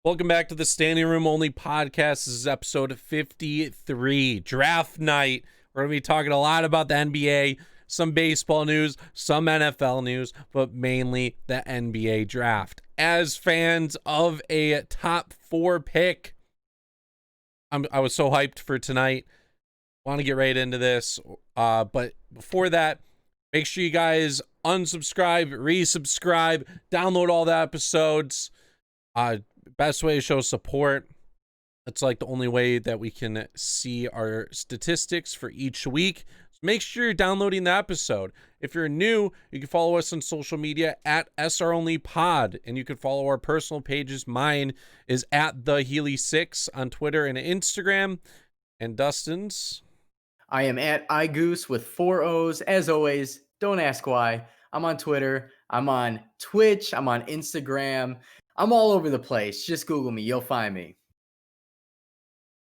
Welcome back to the Standing Room Only podcast. This is episode 53, draft night. We're going to be talking a lot about the NBA, some baseball news, some NFL news, but mainly the NBA draft. As fans of a top 4 pick, I was so hyped for tonight. Want to get right into this. But before that, make sure you guys unsubscribe, resubscribe, download all the episodes. Best way to show support. It's like the only way that we can see our statistics for each week. So make sure you're downloading the episode. If you're new, you can follow us on social media at SROnlyPod, and you can follow our personal pages. Mine is at the Healy6 on Twitter and Instagram. And Dustin's, I am at iGoose with 4 O's. As always, don't ask why. I'm on Twitter. I'm on Twitch. I'm on Instagram. I'm all over the place. Just Google me. You'll find me.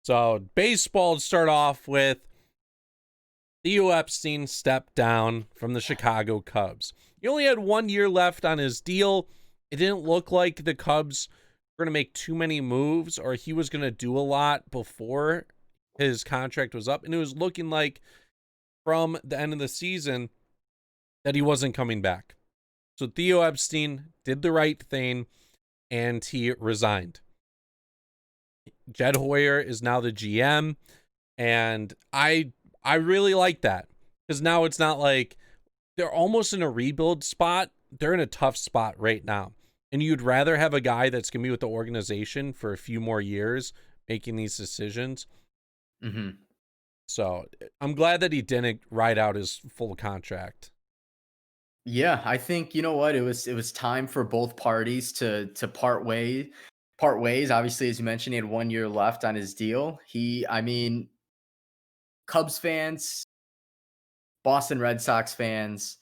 So baseball to start off with. Theo Epstein stepped down from the Chicago Cubs. He only had 1 year left on his deal. It didn't look like the Cubs were going to make too many moves, or he was going to do a lot before his contract was up. And it was looking like from the end of the season that he wasn't coming back. So Theo Epstein did the right thing, and he resigned. Jed Hoyer is now the GM, and I really like that, because now it's not like they're almost in a rebuild spot. They're in a tough spot right now, and you'd rather have a guy that's going to be with the organization for a few more years making these decisions. So I'm glad that he didn't ride out his full contract. Yeah, I think you know what? It was time for both parties to part ways. Obviously, as you mentioned, he had 1 year left on his deal. Cubs fans, Boston Red Sox fans,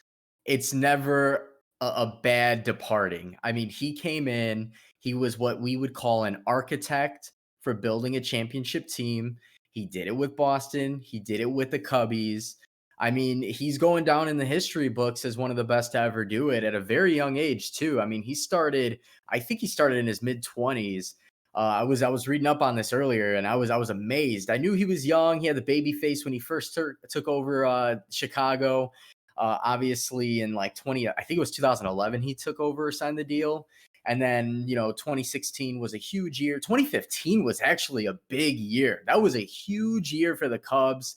it's never a bad departing. I mean, he came in, he was what we would call an architect for building a championship team. He did it with Boston, he did it with the Cubbies. I mean, he's going down in the history books as one of the best to ever do it at a very young age, too. I mean, I think he started in his mid-20s. I was reading up on this earlier, and I was amazed. I knew he was young. He had the baby face when he first took over Chicago. Obviously, in like I think it was 2011, he took over, signed the deal. And then, 2016 was a huge year. 2015 was actually a big year. That was a huge year for the Cubs.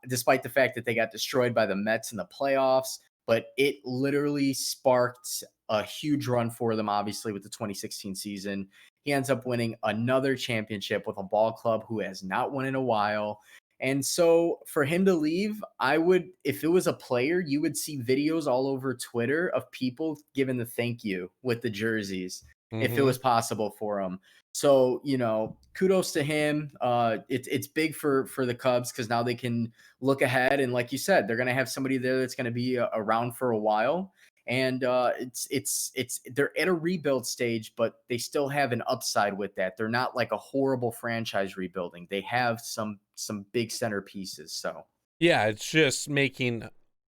Despite the fact that they got destroyed by the Mets in the playoffs, but it literally sparked a huge run for them, obviously, with the 2016 season. He ends up winning another championship with a ball club who has not won in a while. And so for him to leave, if it was a player, you would see videos all over Twitter of people giving the thank you with the jerseys, if it was possible for him. So, kudos to him. It's big for the Cubs, because now they can look ahead. And like you said, they're going to have somebody there that's going to be around for a while. And they're at a rebuild stage, but they still have an upside with that. They're not like a horrible franchise rebuilding. They have some big centerpieces. So yeah, it's just making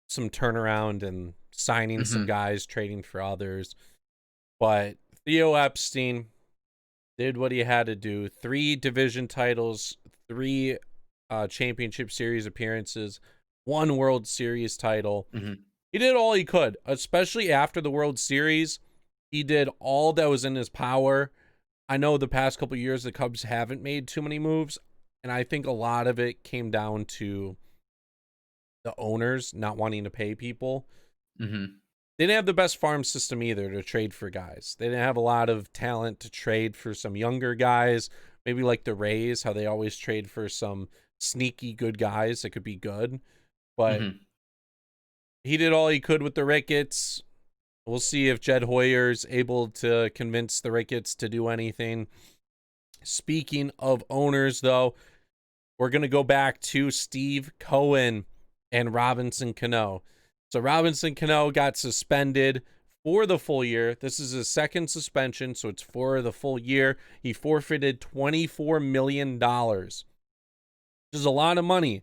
some turnaround and signing some guys, trading for others. But Theo Epstein did what he had to do. 3 division titles, 3 championship series appearances, 1 World Series title. He did all he could, especially after the World Series. He did all that was in his power. I know the past couple of years the Cubs haven't made too many moves, and I think a lot of it came down to the owners not wanting to pay people. They didn't have the best farm system either to trade for guys. They didn't have a lot of talent to trade for some younger guys, maybe like the Rays, how they always trade for some sneaky good guys that could be good. But he did all he could with the Ricketts. We'll see if Jed Hoyer's able to convince the Ricketts to do anything. Speaking of owners, though, we're going to go back to Steve Cohen and Robinson Cano. So Robinson Cano got suspended for the full year. This is his second suspension, so it's for the full year. He forfeited $24 million, which is a lot of money.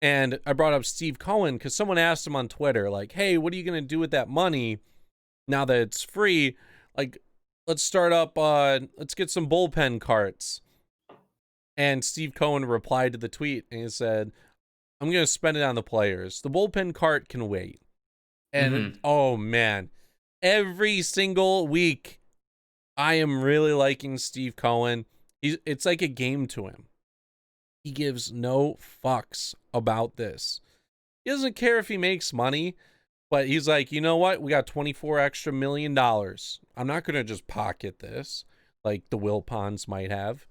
And I brought up Steve Cohen because someone asked him on Twitter, like, hey, what are you going to do with that money now that it's free? Like, let's start up. Let's get some bullpen carts. And Steve Cohen replied to the tweet and he said, I'm going to spend it on the players. The bullpen cart can wait. And oh man, every single week, I am really liking Steve Cohen. It's like a game to him. He gives no fucks about this. He doesn't care if he makes money, but he's like, you know what? We got $24 million extra. I'm not going to just pocket this like the Wilpons might have.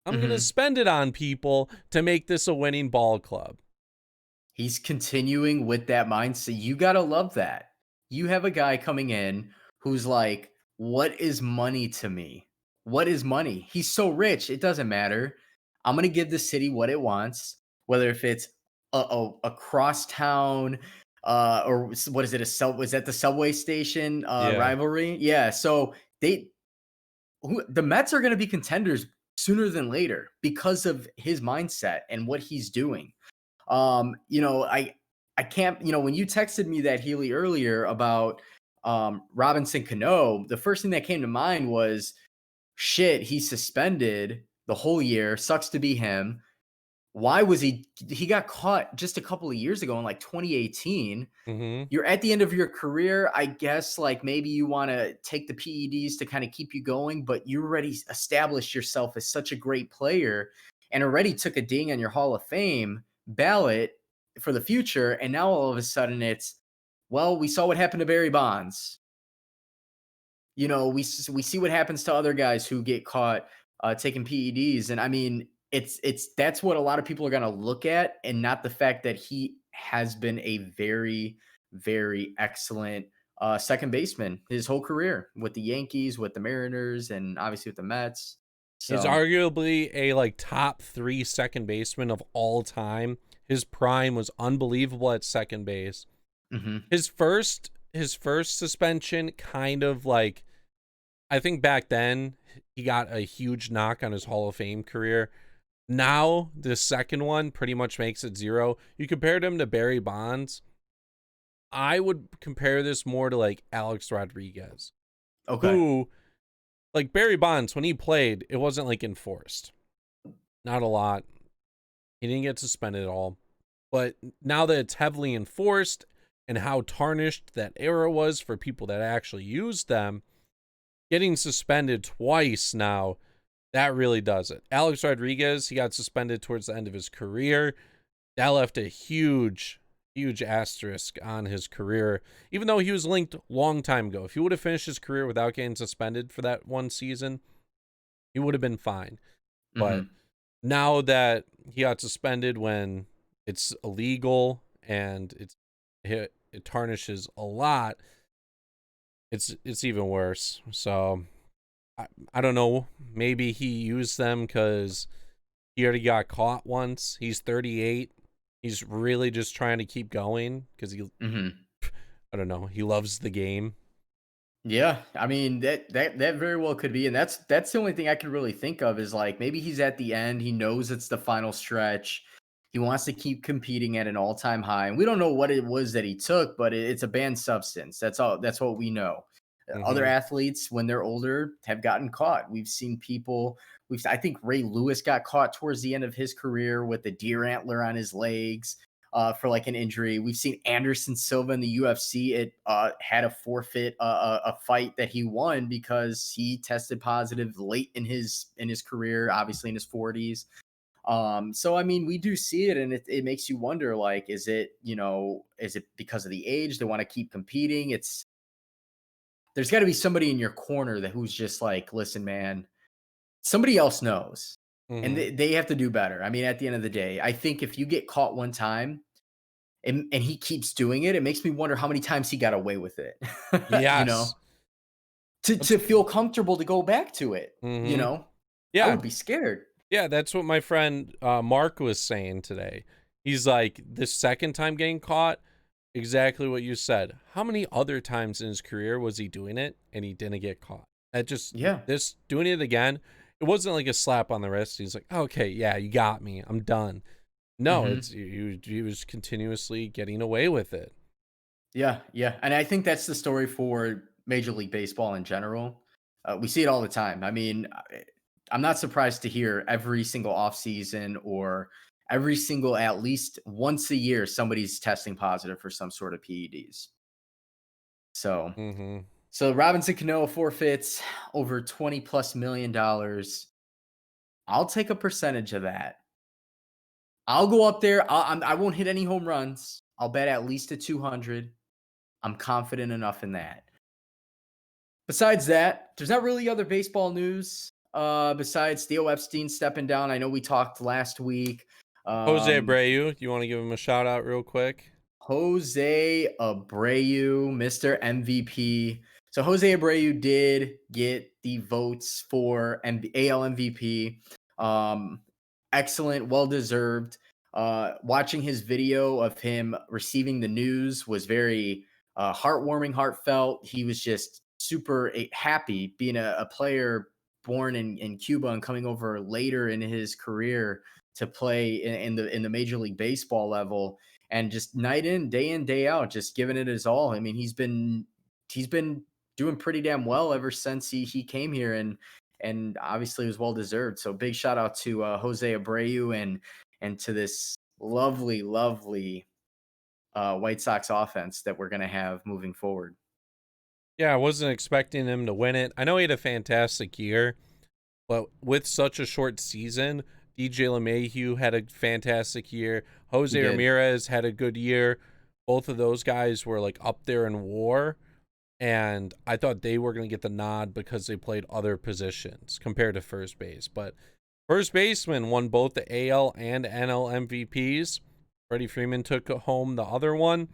I'm going to spend it on people to make this a winning ball club. He's continuing with that mindset. You got to love that. You have a guy coming in who's like, what is money to me? What is money? He's so rich, it doesn't matter. I'm going to give the city what it wants, whether if it's a crosstown or what is it? Was that the subway station Yeah. rivalry? Yeah. So the Mets are going to be contenders sooner than later because of his mindset and what he's doing. I can't, when you texted me that Healy earlier about Robinson Cano, the first thing that came to mind was shit, he's suspended the whole year. Sucks to be him. Why was he got caught just a couple of years ago in like 2018. You're at the end of your career. I guess like maybe you want to take the PEDs to kind of keep you going, but you already established yourself as such a great player and already took a ding on your Hall of Fame ballot for the future. And now all of a sudden it's, well, we saw what happened to Barry Bonds. We see what happens to other guys who get caught taking PEDs. And I mean, that's what a lot of people are going to look at, and not the fact that he has been a very, very excellent second baseman his whole career with the Yankees, with the Mariners, and obviously with the Mets. He's So, arguably a like top 3 second baseman of all time. His prime was unbelievable at second base. His first suspension kind of like, I think back then he got a huge knock on his Hall of Fame career. Now the second one pretty much makes it 0. You compared him to Barry Bonds. I would compare this more to like Alex Rodriguez. okay. Who, like Barry Bonds, when he played, it wasn't like enforced. Not a lot. He didn't get suspended at all. But now that it's heavily enforced and how tarnished that era was for people that actually used them, getting suspended twice now, that really does it. Alex Rodriguez, he got suspended towards the end of his career. That left a huge asterisk on his career, even though he was linked a long time ago. If he would have finished his career without getting suspended for that one season, he would have been fine. But now that he got suspended when it's illegal and it tarnishes a lot, it's even worse. So I don't know. Maybe he used them because he already got caught once. He's 38. He's really just trying to keep going because I don't know. He loves the game. Yeah, I mean that very well could be, and that's the only thing I can really think of is like maybe he's at the end. He knows it's the final stretch. He wants to keep competing at an all-time high, and we don't know what it was that he took, but it's a banned substance. That's all. That's what we know. Other athletes, when they're older, have gotten caught. We've seen people. I think Ray Lewis got caught towards the end of his career with the deer antler on his legs. For like an injury. We've seen Anderson Silva in the UFC. It had a forfeit a fight that he won because he tested positive late in his career, obviously in his 40s. So I mean, we do see it, and it makes you wonder, like, is it because of the age they want to keep competing? There's got to be somebody in your corner who's just like, listen, man, somebody else knows. And they have to do better. I mean, at the end of the day, I think if you get caught one time, and he keeps doing it, it makes me wonder how many times he got away with it. Yes. To feel comfortable to go back to it. I Yeah. would be scared. Yeah, that's what my friend Mark was saying today. He's like, the second time getting caught, exactly what you said. How many other times in his career was he doing it and he didn't get caught? This doing it again, it wasn't like a slap on the wrist. He's like, okay, yeah, you got me. I'm done. No, it's he was continuously getting away with it. Yeah, yeah. And I think that's the story for Major League Baseball in general. We see it all the time. I mean, I'm not surprised to hear every single offseason or every single, at least once a year, somebody's testing positive for some sort of PEDs. So, Mm-hmm. so Robinson Cano forfeits over $20+ million. I'll take a percentage of that. I'll go up there. I won't hit any home runs. I'll bet at least a 200. I'm confident enough in that. Besides that, there's not really other baseball news besides Theo Epstein stepping down. I know we talked last week. Jose Um, Abreu, you want to give him a shout out real quick? Jose Abreu, Mr. MVP. So Jose Abreu did get the votes for AL MVP. Excellent, well deserved. Watching his video of him receiving the news was very heartwarming, heartfelt. He was just super happy being a player born in Cuba and coming over later in his career to play in the Major League Baseball level, and just night in, day out, just giving it his all. I mean, he's been doing pretty damn well ever since he came here, and obviously it was well deserved. So big shout out to Jose Abreu and to this lovely White Sox offense that we're gonna have moving forward. Yeah, I wasn't expecting him to win it. I know he had a fantastic year, but with such a short season, DJ LeMahieu had a fantastic year. He Jose did. Ramirez had a good year. Both of those guys were like up there in WAR, and I thought they were going to get the nod because they played other positions compared to first base. But first baseman won both the AL and NL MVPs. Freddie Freeman took home the other one.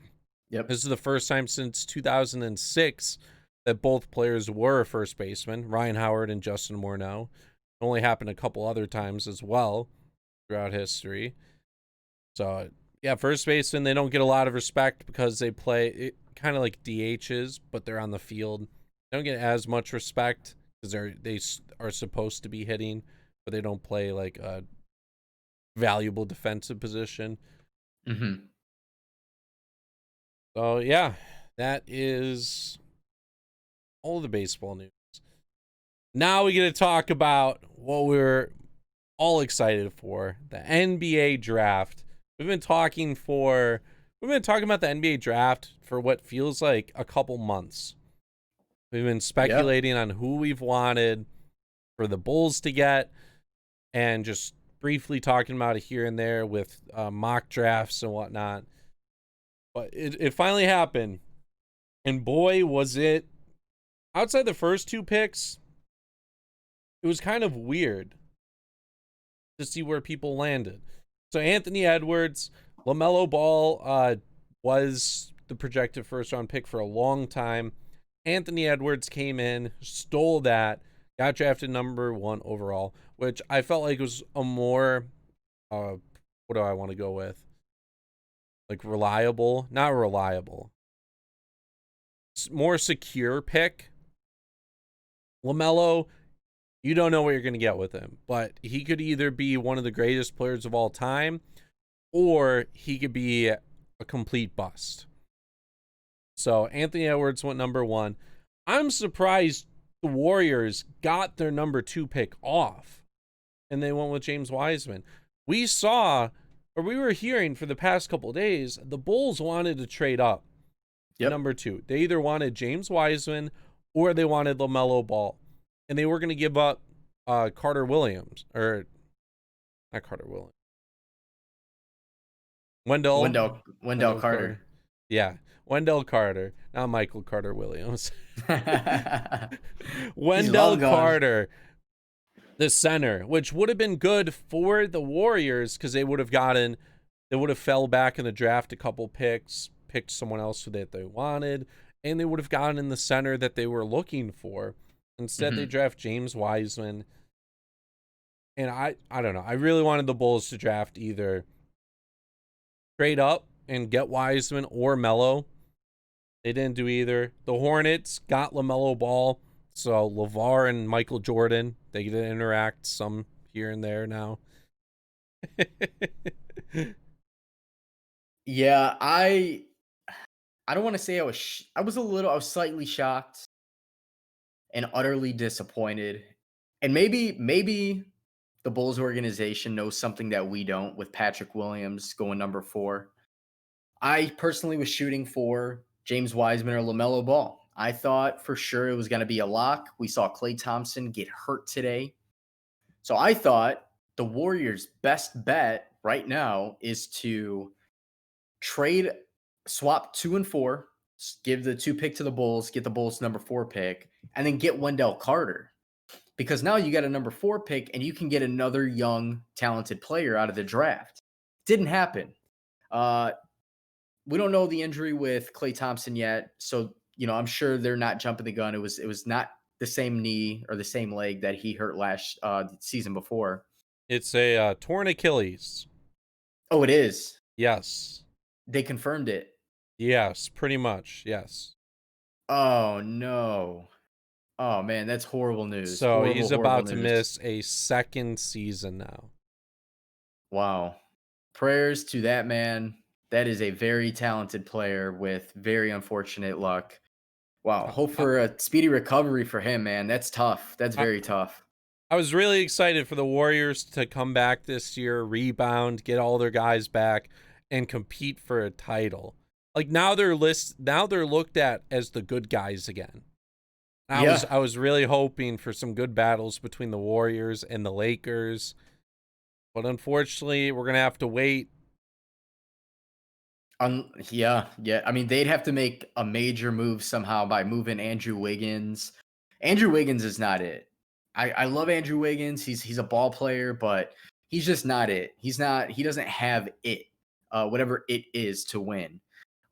Yep. This is the first time since 2006 that both players were first basemen, Ryan Howard and Justin Morneau. It only happened a couple other times as well throughout history. So, yeah, first baseman, they don't get a lot of respect because they play kind of like DHs, but they're on the field. They don't get as much respect because they are supposed to be hitting, but they don't play like a valuable defensive position. Mm-hmm. So, yeah, that is all the baseball news. Now we get to talk about what we're all excited for, the NBA draft. We've been talking about the NBA draft for what feels like a couple months. We've been Yep. speculating on who we've wanted for the Bulls to get, and just briefly talking about it here and there with mock drafts and whatnot. But it finally happened, and boy, was it, outside the first two picks, it was kind of weird to see where people landed. So Anthony Edwards, Lamelo Ball was the projected first round pick for a long time. Anthony Edwards came in, stole that, got drafted number 1 overall, which I felt like was a more what do I want to go with? Like reliable, not reliable. More secure pick. Lamelo, you don't know what you're going to get with him, but he could either be one of the greatest players of all time, or he could be a complete bust. So Anthony Edwards went number 1. I'm surprised the Warriors got their number 2 pick off, and they went with James Wiseman. We were hearing for the past couple of days, the Bulls wanted to trade up. Yep. Number 2. They either wanted James Wiseman or they wanted LaMelo Ball. And they were going to give up Carter Williams. Or, not Carter Williams. Wendell Carter. Yeah. Wendell Carter. Not Michael Carter Williams. He's long Wendell gone. Carter, the center, which would have been good for the Warriors because they would have fell back in the draft a couple picks, picked someone else that they wanted, and they would have gotten in the center that they were looking for. Instead, they draft James Wiseman. And I don't know. I really wanted the Bulls to draft either trade up and get Wiseman or Melo. They didn't do either. The Hornets got LaMelo Ball. So LeVar and Michael Jordan, they get to interact some here and there now. Yeah, I don't want to say I was slightly shocked and utterly disappointed. And maybe the Bulls organization knows something that we don't with Patrick Williams going number 4. I personally was shooting for James Wiseman or Lamelo Ball. I thought for sure it was going to be a lock. We saw Klay Thompson get hurt today. So I thought the Warriors' best bet right now is to trade, swap 2 and 4, give the 2 pick to the Bulls, get the Bulls number 4 pick, and then get Wendell Carter. Because now you got a number 4 pick and you can get another young, talented player out of the draft. Didn't happen. We don't know the injury with Klay Thompson yet, so I'm sure they're not jumping the gun. It was not the same knee or the same leg that he hurt last season before. It's a torn Achilles. Oh, it is. Yes. They confirmed it. Yes, pretty much. Yes. Oh no. Oh man, that's horrible news. So horrible, he's horrible about to news. miss a second season now. Wow. Prayers to that man. That is a very talented player with very unfortunate luck. Wow. Hope for a speedy recovery for him, man. That's tough. That's very tough. I was really excited for the Warriors to come back this year, rebound, get all their guys back, and compete for a title. Like now they're looked at as the good guys again. I was really hoping for some good battles between the Warriors and the Lakers. But unfortunately, we're going to have to wait. Yeah. I mean, they'd have to make a major move somehow by moving Andrew Wiggins. Andrew Wiggins is not it. I love Andrew Wiggins. He's a ball player, but he's just not it. He doesn't have it, whatever it is to win.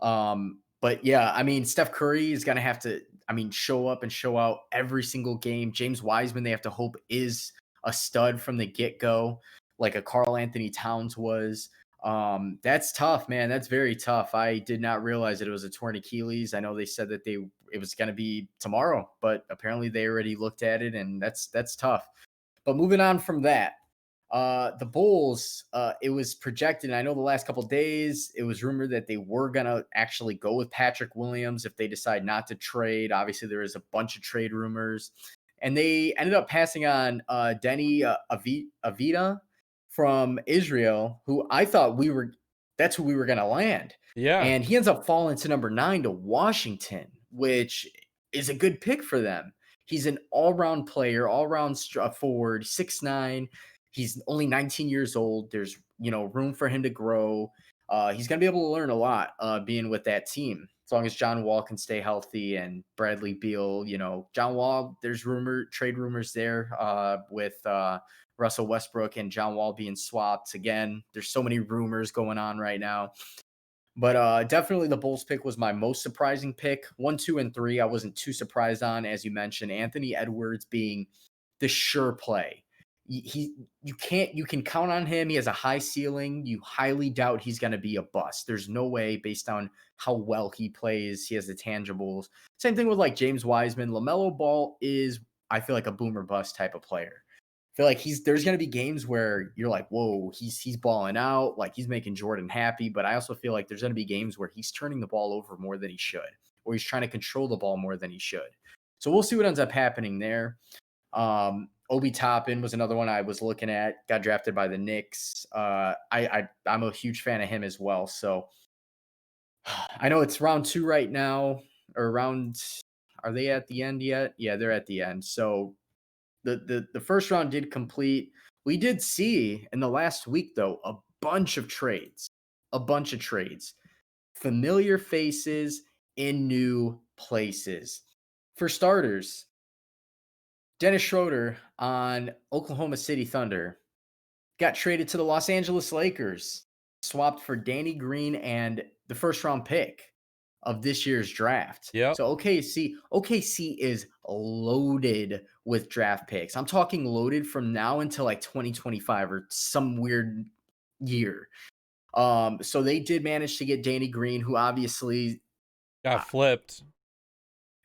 But yeah, I mean, Steph Curry is going to have to, show up and show out every single game. James Wiseman, they have to hope is a stud from the get-go, like a Karl Anthony Towns was. That's tough, man. That's very tough. I did not realize that it was a torn Achilles. I know they said that it was going to be tomorrow, but apparently they already looked at it, and that's tough. But moving on from that, the Bulls, it was projected. And I know the last couple of days, it was rumored that they were going to actually go with Patrick Williams if they decide not to trade. Obviously, there is a bunch of trade rumors, and they ended up passing on Denny Avita from Israel, who I thought that's who we were going to land. Yeah. And he ends up falling to number 9 to Washington, which is a good pick for them. He's an all-round player, all-round forward, 6'9". He's only 19 years old. There's, room for him to grow. He's going to be able to learn a lot being with that team, as long as John Wall can stay healthy and Bradley Beal. John Wall, there's trade rumors there with Russell Westbrook and John Wall being swapped. Again, there's so many rumors going on right now. But definitely the Bulls pick was my most surprising pick. 1, 2, and 3, I wasn't too surprised on, as you mentioned. Anthony Edwards being the sure play. You can count on him. He has a high ceiling. You highly doubt he's going to be a bust. There's no way, based on how well he plays. He has the tangibles. Same thing with like James Wiseman. LaMelo Ball is, I feel like, a boomer bust type of player. I feel like there's going to be games where you're like, whoa, he's balling out, like he's making Jordan happy. But I also feel like there's going to be games where he's turning the ball over more than he should, or he's trying to control the ball more than he should. So we'll see what ends up happening there. Obi Toppin was another one I was looking at, got drafted by the Knicks. I'm a huge fan of him as well. So I know it's round 2 right now, or are they at the end yet? Yeah, they're at the end. So the first round did complete. We did see in the last week, though, a bunch of trades. Familiar faces in new places. For starters, Dennis Schroeder on Oklahoma City Thunder got traded to the Los Angeles Lakers, swapped for Danny Green and the first round pick of this year's draft. Yep. So OKC is loaded with draft picks. I'm talking loaded from now until like 2025 or some weird year. So they did manage to get Danny Green, who obviously got flipped.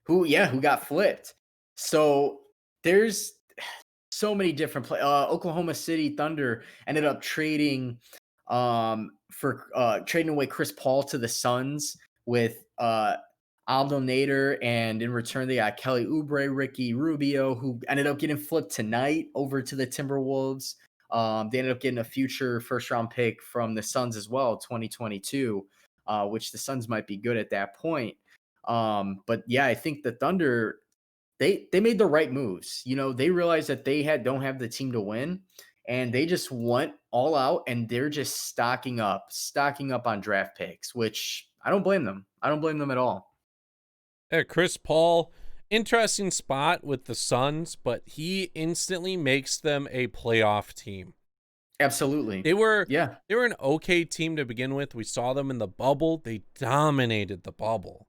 Who got flipped. So there's so many different Oklahoma City Thunder ended up trading trading away Chris Paul to the Suns with Aldo Nader, and in return they got Kelly Oubre, Ricky Rubio, who ended up getting flipped tonight over to the Timberwolves. They ended up getting a future first round pick from the Suns as well, 2022, which the Suns might be good at that point. But yeah, I think the Thunder, they made the right moves. You know, they realized that they don't have the team to win, and they just went all out, and they're just stocking up on draft picks, which I don't blame them. I don't blame them at all. Yeah, Chris Paul, interesting spot with the Suns, but he instantly makes them a playoff team. Absolutely. They were Yeah. an okay team to begin with. We saw them in the bubble. They dominated the bubble.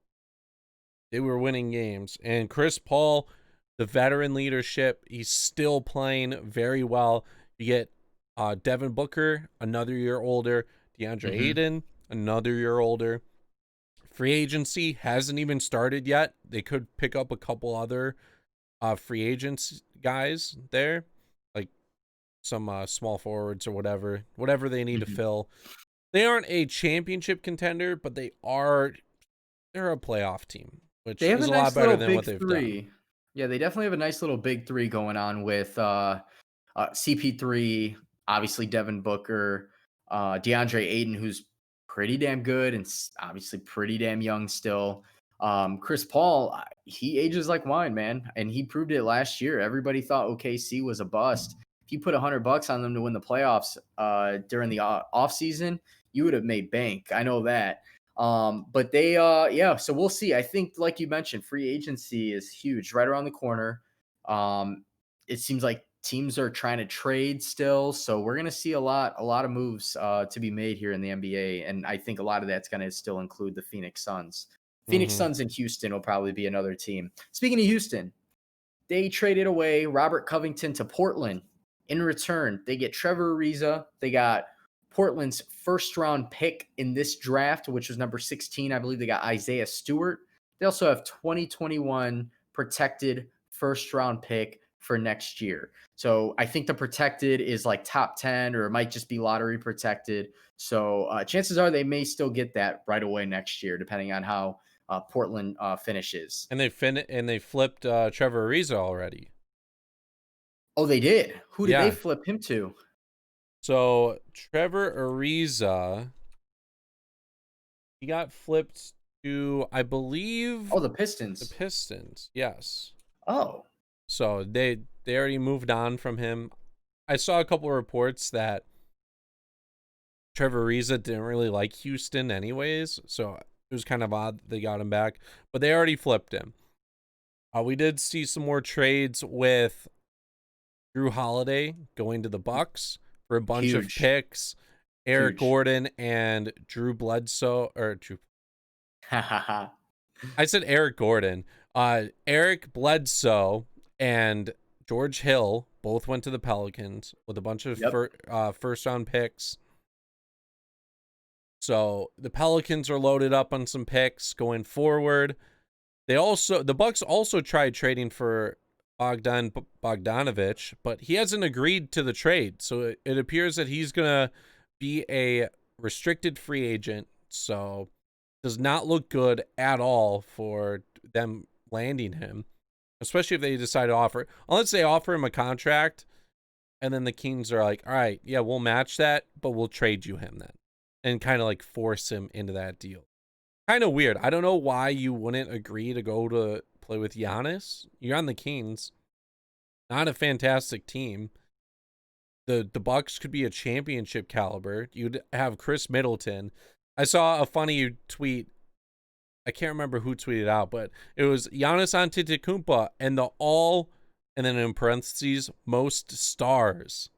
They were winning games. And Chris Paul, the veteran leadership, he's still playing very well. You get Devin Booker, another year older. DeAndre Ayton, another year older. Free agency hasn't even started yet. They could pick up a couple other free agents guys there, like some small forwards or whatever they need to fill. They aren't a championship contender, but they're a playoff team, which They have is a a lot nice better little than what big they've three. done. Yeah, they definitely have a nice little big three going on with CP3, obviously Devin Booker, DeAndre Ayton, who's pretty damn good and obviously pretty damn young still. Chris Paul, he ages like wine, man, and he proved it last year. Everybody thought OKC was a bust. If you put $100 on them to win the playoffs during the off season, you would have made bank. I know that. But they, yeah, so we'll see. I think, like you mentioned, free agency is huge right around the corner. It seems like teams are trying to trade still. So we're going to see a lot of moves to be made here in the NBA. And I think a lot of that's going to still include the Phoenix Suns. Phoenix Suns and Houston will probably be another team. Speaking of Houston, they traded away Robert Covington to Portland. In return, they get Trevor Ariza. They got Portland's first round pick in this draft, which was number 16. I believe they got Isaiah Stewart. They also have 2021 protected first round pick for next year. So I think the protected is like top 10, or it might just be lottery protected. So chances are they may still get that right away next year, depending on how Portland finishes. And they flipped Trevor Ariza already. Oh, they did. Who did they Yeah. flip him to? So Trevor Ariza, he got flipped to, I believe, Oh, the Pistons. the Pistons. Yes. Oh, So they already moved on from him. I saw a couple of reports that Trevor Ariza didn't really like Houston anyways, so it was kind of odd they got him back, but they already flipped him. We did see some more trades with Jrue Holiday going to the Bucks for a bunch of huge. picks. Eric Huge. Gordon and Drew Bledsoe, I said Eric Gordon. Eric Bledsoe and George Hill both went to the Pelicans with a bunch of first round picks. So the Pelicans are loaded up on some picks going forward. The Bucks also tried trading for Bogdan Bogdanovic, but he hasn't agreed to the trade. So it appears that he's gonna be a restricted free agent. So does not look good at all for them landing him, especially if they decide to offer, unless they offer him a contract and then the Kings are like, all right, yeah, we'll match that, but we'll trade you him then, and kind of like force him into that deal. Kind of weird. I don't know why you wouldn't agree to go to play with Giannis. You're on the Kings, not a fantastic team. The Bucks could be a championship caliber. You'd have Chris Middleton. I saw a funny tweet. I can't remember who tweeted out, but it was Giannis Antetokounmpo and and then in parentheses, most stars.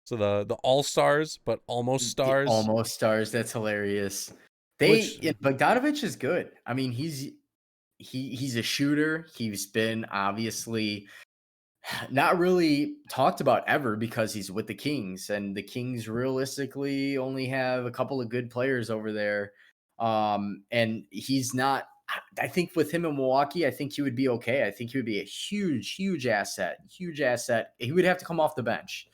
So the all stars, but almost The stars. almost stars. That's hilarious. Which Bogdanovic is good. I mean, he's a shooter. He's been obviously not really talked about ever because he's with the Kings, and the Kings realistically only have a couple of good players over there. And he's not. I think with him in Milwaukee, I think he would be okay. I think he would be a huge asset. Huge asset. He would have to come off the bench.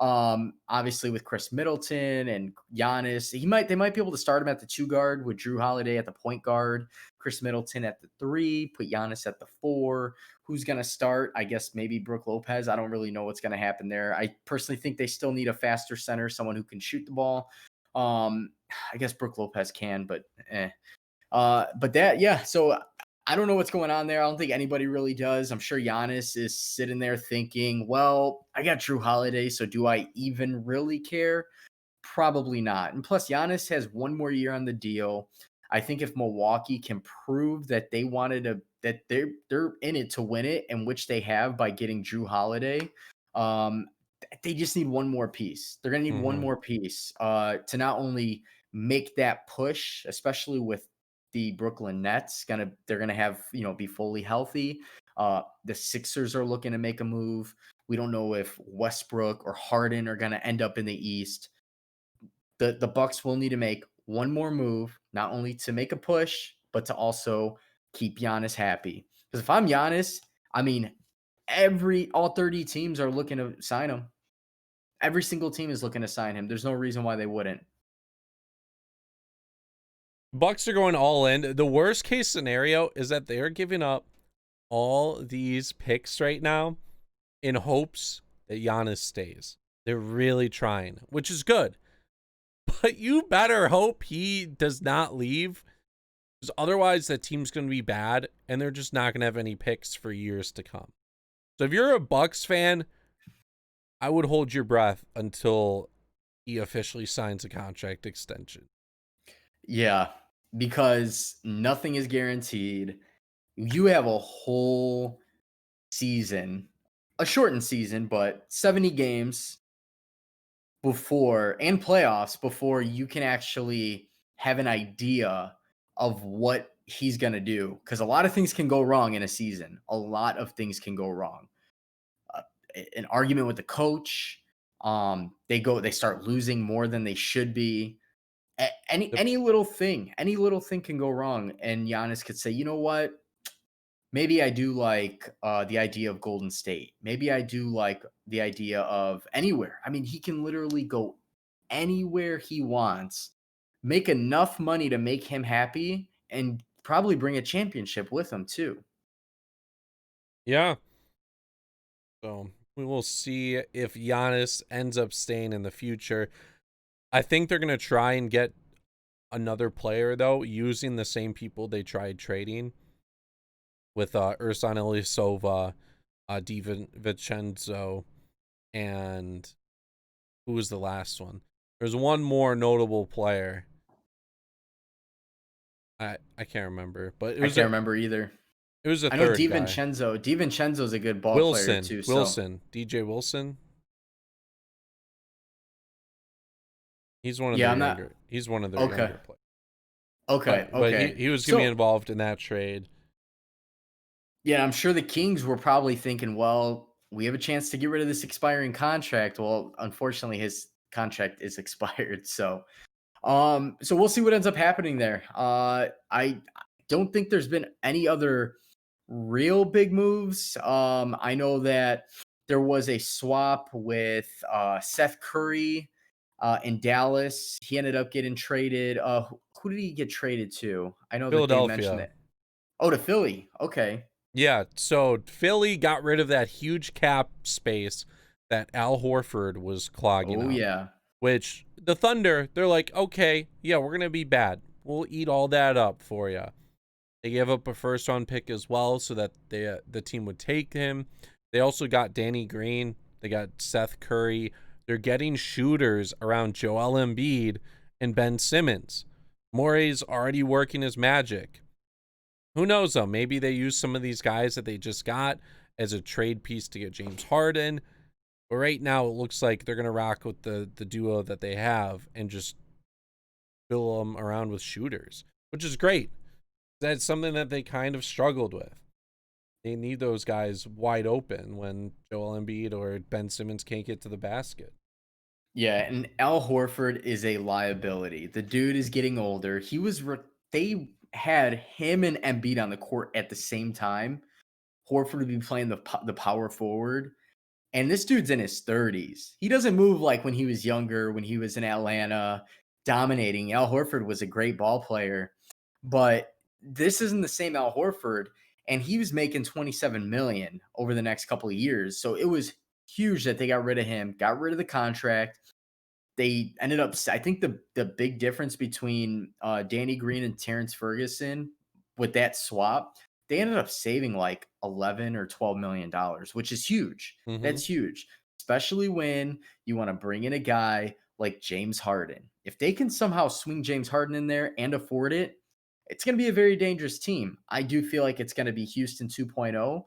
Obviously with Chris Middleton and Giannis, they might be able to start him at the 2 guard with Jrue Holiday at the point guard, Chris Middleton at the 3, put Giannis at the 4. Who's going to start? I guess maybe Brook Lopez. I don't really know what's going to happen there. I personally think they still need a faster center, someone who can shoot the ball. I guess Brook Lopez can, but but that, yeah. So I don't know what's going on there. I don't think anybody really does. I'm sure Giannis is sitting there thinking, well, I got Jrue Holiday, so do I even really care? Probably not. And plus, Giannis has one more year on the deal. I think if Milwaukee can prove that that they're in it to win it, and which they have by getting Jrue Holiday, um, they just need one more piece. They're gonna need one Mm-hmm. more piece to not only make that push, especially with the Brooklyn Nets. They're gonna have, be fully healthy. The Sixers are looking to make a move. We don't know if Westbrook or Harden are gonna end up in the East. The Bucks will need to make one more move, not only to make a push, but to also keep Giannis happy. Because if I'm Giannis, I mean, all 30 teams are looking to sign him. Every single team is looking to sign him. There's no reason why they wouldn't. Bucks are going all in. The worst case scenario is that they're giving up all these picks right now in hopes that Giannis stays. They're really trying, which is good. But you better hope he does not leave, because otherwise that team's going to be bad and they're just not going to have any picks for years to come. So if you're a Bucks fan, I would hold your breath until he officially signs a contract extension. Yeah, because nothing is guaranteed. You have a whole season, a shortened season, but 70 games before and playoffs before you can actually have an idea of what he's going to do. Because a lot of things can go wrong in a season. A lot of things can go wrong. Uh, an argument with the coach. They start losing more than they should be. The, Any little thing can go wrong, and Giannis could say, you know what? Maybe I do like the idea of Golden State. Maybe I do like the idea of anywhere. I mean, he can literally go anywhere he wants, make enough money to make him happy, and probably bring a championship with him too. yeah. So we will see if Giannis ends up staying in the future. I think they're going to try and get another player, though, using the same people they tried trading with Ersan Ilyasova, DiVincenzo, and who was the last one? There's one more notable player. I can't remember, but I can't remember either. it was a I know third guy. DiVincenzo. DiVincenzo's a good ball player too. So DJ Wilson. He's one of yeah, their I'm not younger. He's one of their okay. younger players. Okay, But okay. he was gonna be So involved in that trade. yeah, I'm sure the Kings were probably thinking, well, we have a chance to get rid of this expiring contract. Well, unfortunately, his contract is expired. So we'll see what ends up happening there. I don't think there's been any other real big moves. I know that there was a swap with Seth Curry in Dallas. He ended up getting traded. Who did he get traded to? I know that they mentioned Philadelphia. that. Oh, to Philly. Okay. Yeah, so Philly got rid of that huge cap space that Al Horford was clogging Oh, up. yeah. Which the Thunder, they're like, okay, yeah, we're gonna be bad. We'll eat all that up for you. They gave up a first round pick as well, so that the team would take him. They also got Danny Green. They got Seth Curry. They're getting shooters around Joel Embiid and Ben Simmons. Morey's already working his magic. Who knows though? Maybe they use some of these guys that they just got as a trade piece to get James Harden. But right now, it looks like they're gonna rock with the duo that they have and just fill them around with shooters, which is great. That's something that they kind of struggled with. They need those guys wide open when Joel Embiid or Ben Simmons can't get to the basket. Yeah, and Al Horford is a liability. The dude is getting older. They had him and Embiid on the court at the same time. Horford would be playing the power forward. And this dude's in his 30s. He doesn't move like when he was younger, when he was in Atlanta dominating. Al Horford was a great ball player, but this isn't the same Al Horford, and he was making 27 million over the next couple of years. So it was huge that they got rid of him, got rid of the contract. They ended up, I think the big difference between Danny Green and Terrence Ferguson with that swap, they ended up saving like 11 or 12 million dollars, which is huge. Mm-hmm. That's huge, especially when you want to bring in a guy like James Harden. If they can somehow swing James Harden in there and afford it, it's going to be a very dangerous team. I do feel like it's going to be Houston 2.0.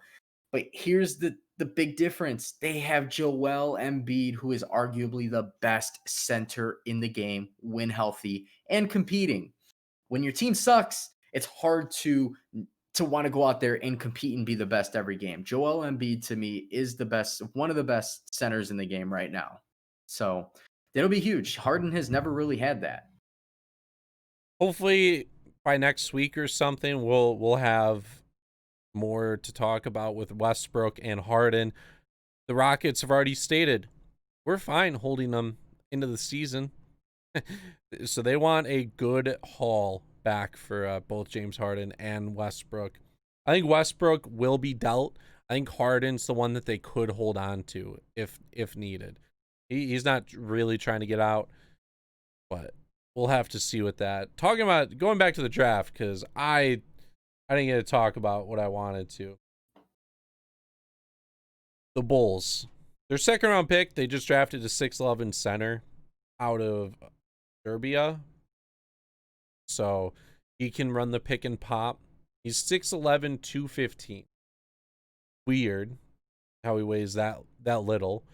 But here's the big difference. They have Joel Embiid, who is arguably the best center in the game when healthy and competing. When your team sucks, it's hard to want to go out there and compete and be the best every game. Joel Embiid to me is the best, one of the best centers in the game right now. So that'll be huge. Harden has never really had that. Hopefully by next week or something, we'll have more to talk about with Westbrook and Harden. The Rockets have already stated we're fine holding them into the season. So they want a good haul back for both James Harden and Westbrook. I think Westbrook will be dealt. I think Harden's the one that they could hold on to if needed. He's not really trying to get out, but we'll have to see with that. Talking about going back to the draft, because I didn't get to talk about what I wanted to. The Bulls. Their second round pick, they just drafted a 6'11 center out of Serbia. So he can run the pick and pop. He's 6'11, 215. Weird how he weighs that little.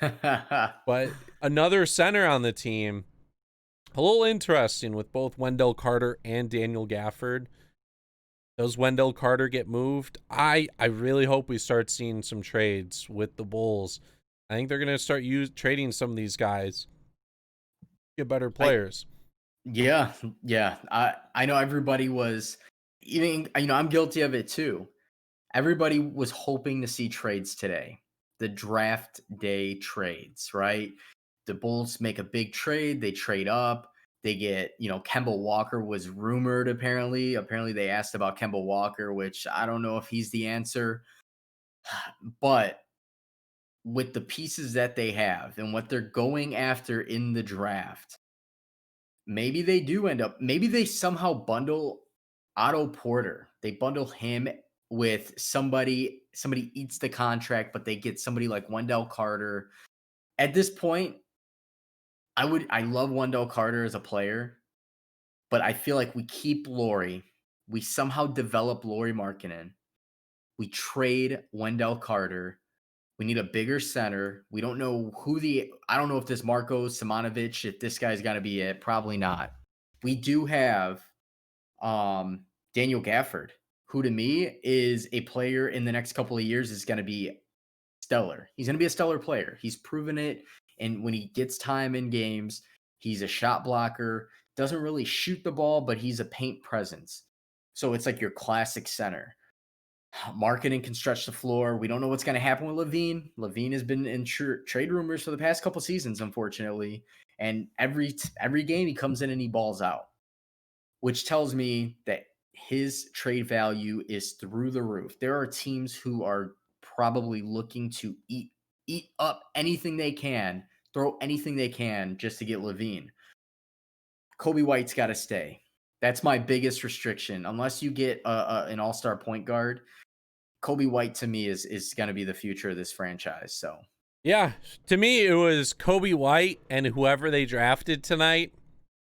But another center on the team, a little interesting with both Wendell Carter and Daniel Gafford. Does Wendell Carter get moved? I really hope we start seeing some trades with the Bulls. I think they're going to start trading some of these guys, get better players. Yeah. I know everybody was, even, I'm guilty of it too. Everybody was hoping to see trades today, the draft day trades, right? The Bulls make a big trade, they trade up. They get, Kemba Walker was rumored apparently. Apparently they asked about Kemba Walker, which I don't know if he's the answer. But with the pieces that they have and what they're going after in the draft, maybe they do end up, maybe they somehow bundle Otto Porter. They bundle him with somebody eats the contract, but they get somebody like Wendell Carter. At this point, I love Wendell Carter as a player. But I feel like we keep Lauri. We somehow develop Lauri Markkanen. We trade Wendell Carter. We need a bigger center. We don't know I don't know if this Marko Simonovic, if this guy's got to be it. Probably not. We do have Daniel Gafford, who to me is a player in the next couple of years is going to be stellar. He's going to be a stellar player. He's proven it. And when he gets time in games, he's a shot blocker. Doesn't really shoot the ball, but he's a paint presence. So it's like your classic center. Marketing can stretch the floor. We don't know what's going to happen with Levine. Levine has been in trade rumors for the past couple seasons, unfortunately. And every game he comes in and he balls out, which tells me that his trade value is through the roof. There are teams who are probably looking to eat up anything they can, throw anything they can just to get Levine. Kobe White's got to stay. That's my biggest restriction. Unless you get an all-star point guard, Kobe White to me is going to be the future of this franchise. So yeah, to me it was Kobe White and whoever they drafted tonight.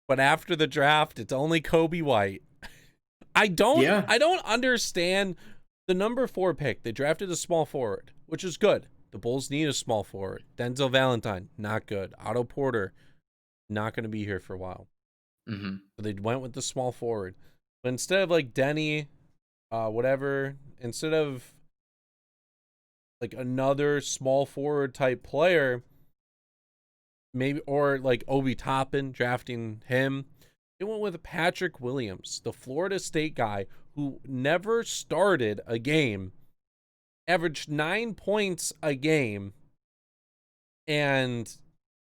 But after the draft, it's only Kobe White. I don't understand the number 4 pick. They drafted a small forward, which is good. The Bulls need a small forward. Denzel Valentine, not good. Otto Porter, not going to be here for a while. Mm-hmm. So they went with the small forward. But instead of like Denny, instead of like another small forward type player, maybe, or like Obi Toppin, drafting him, they went with Patrick Williams, the Florida State guy who never started a game averaged 9 points a game, and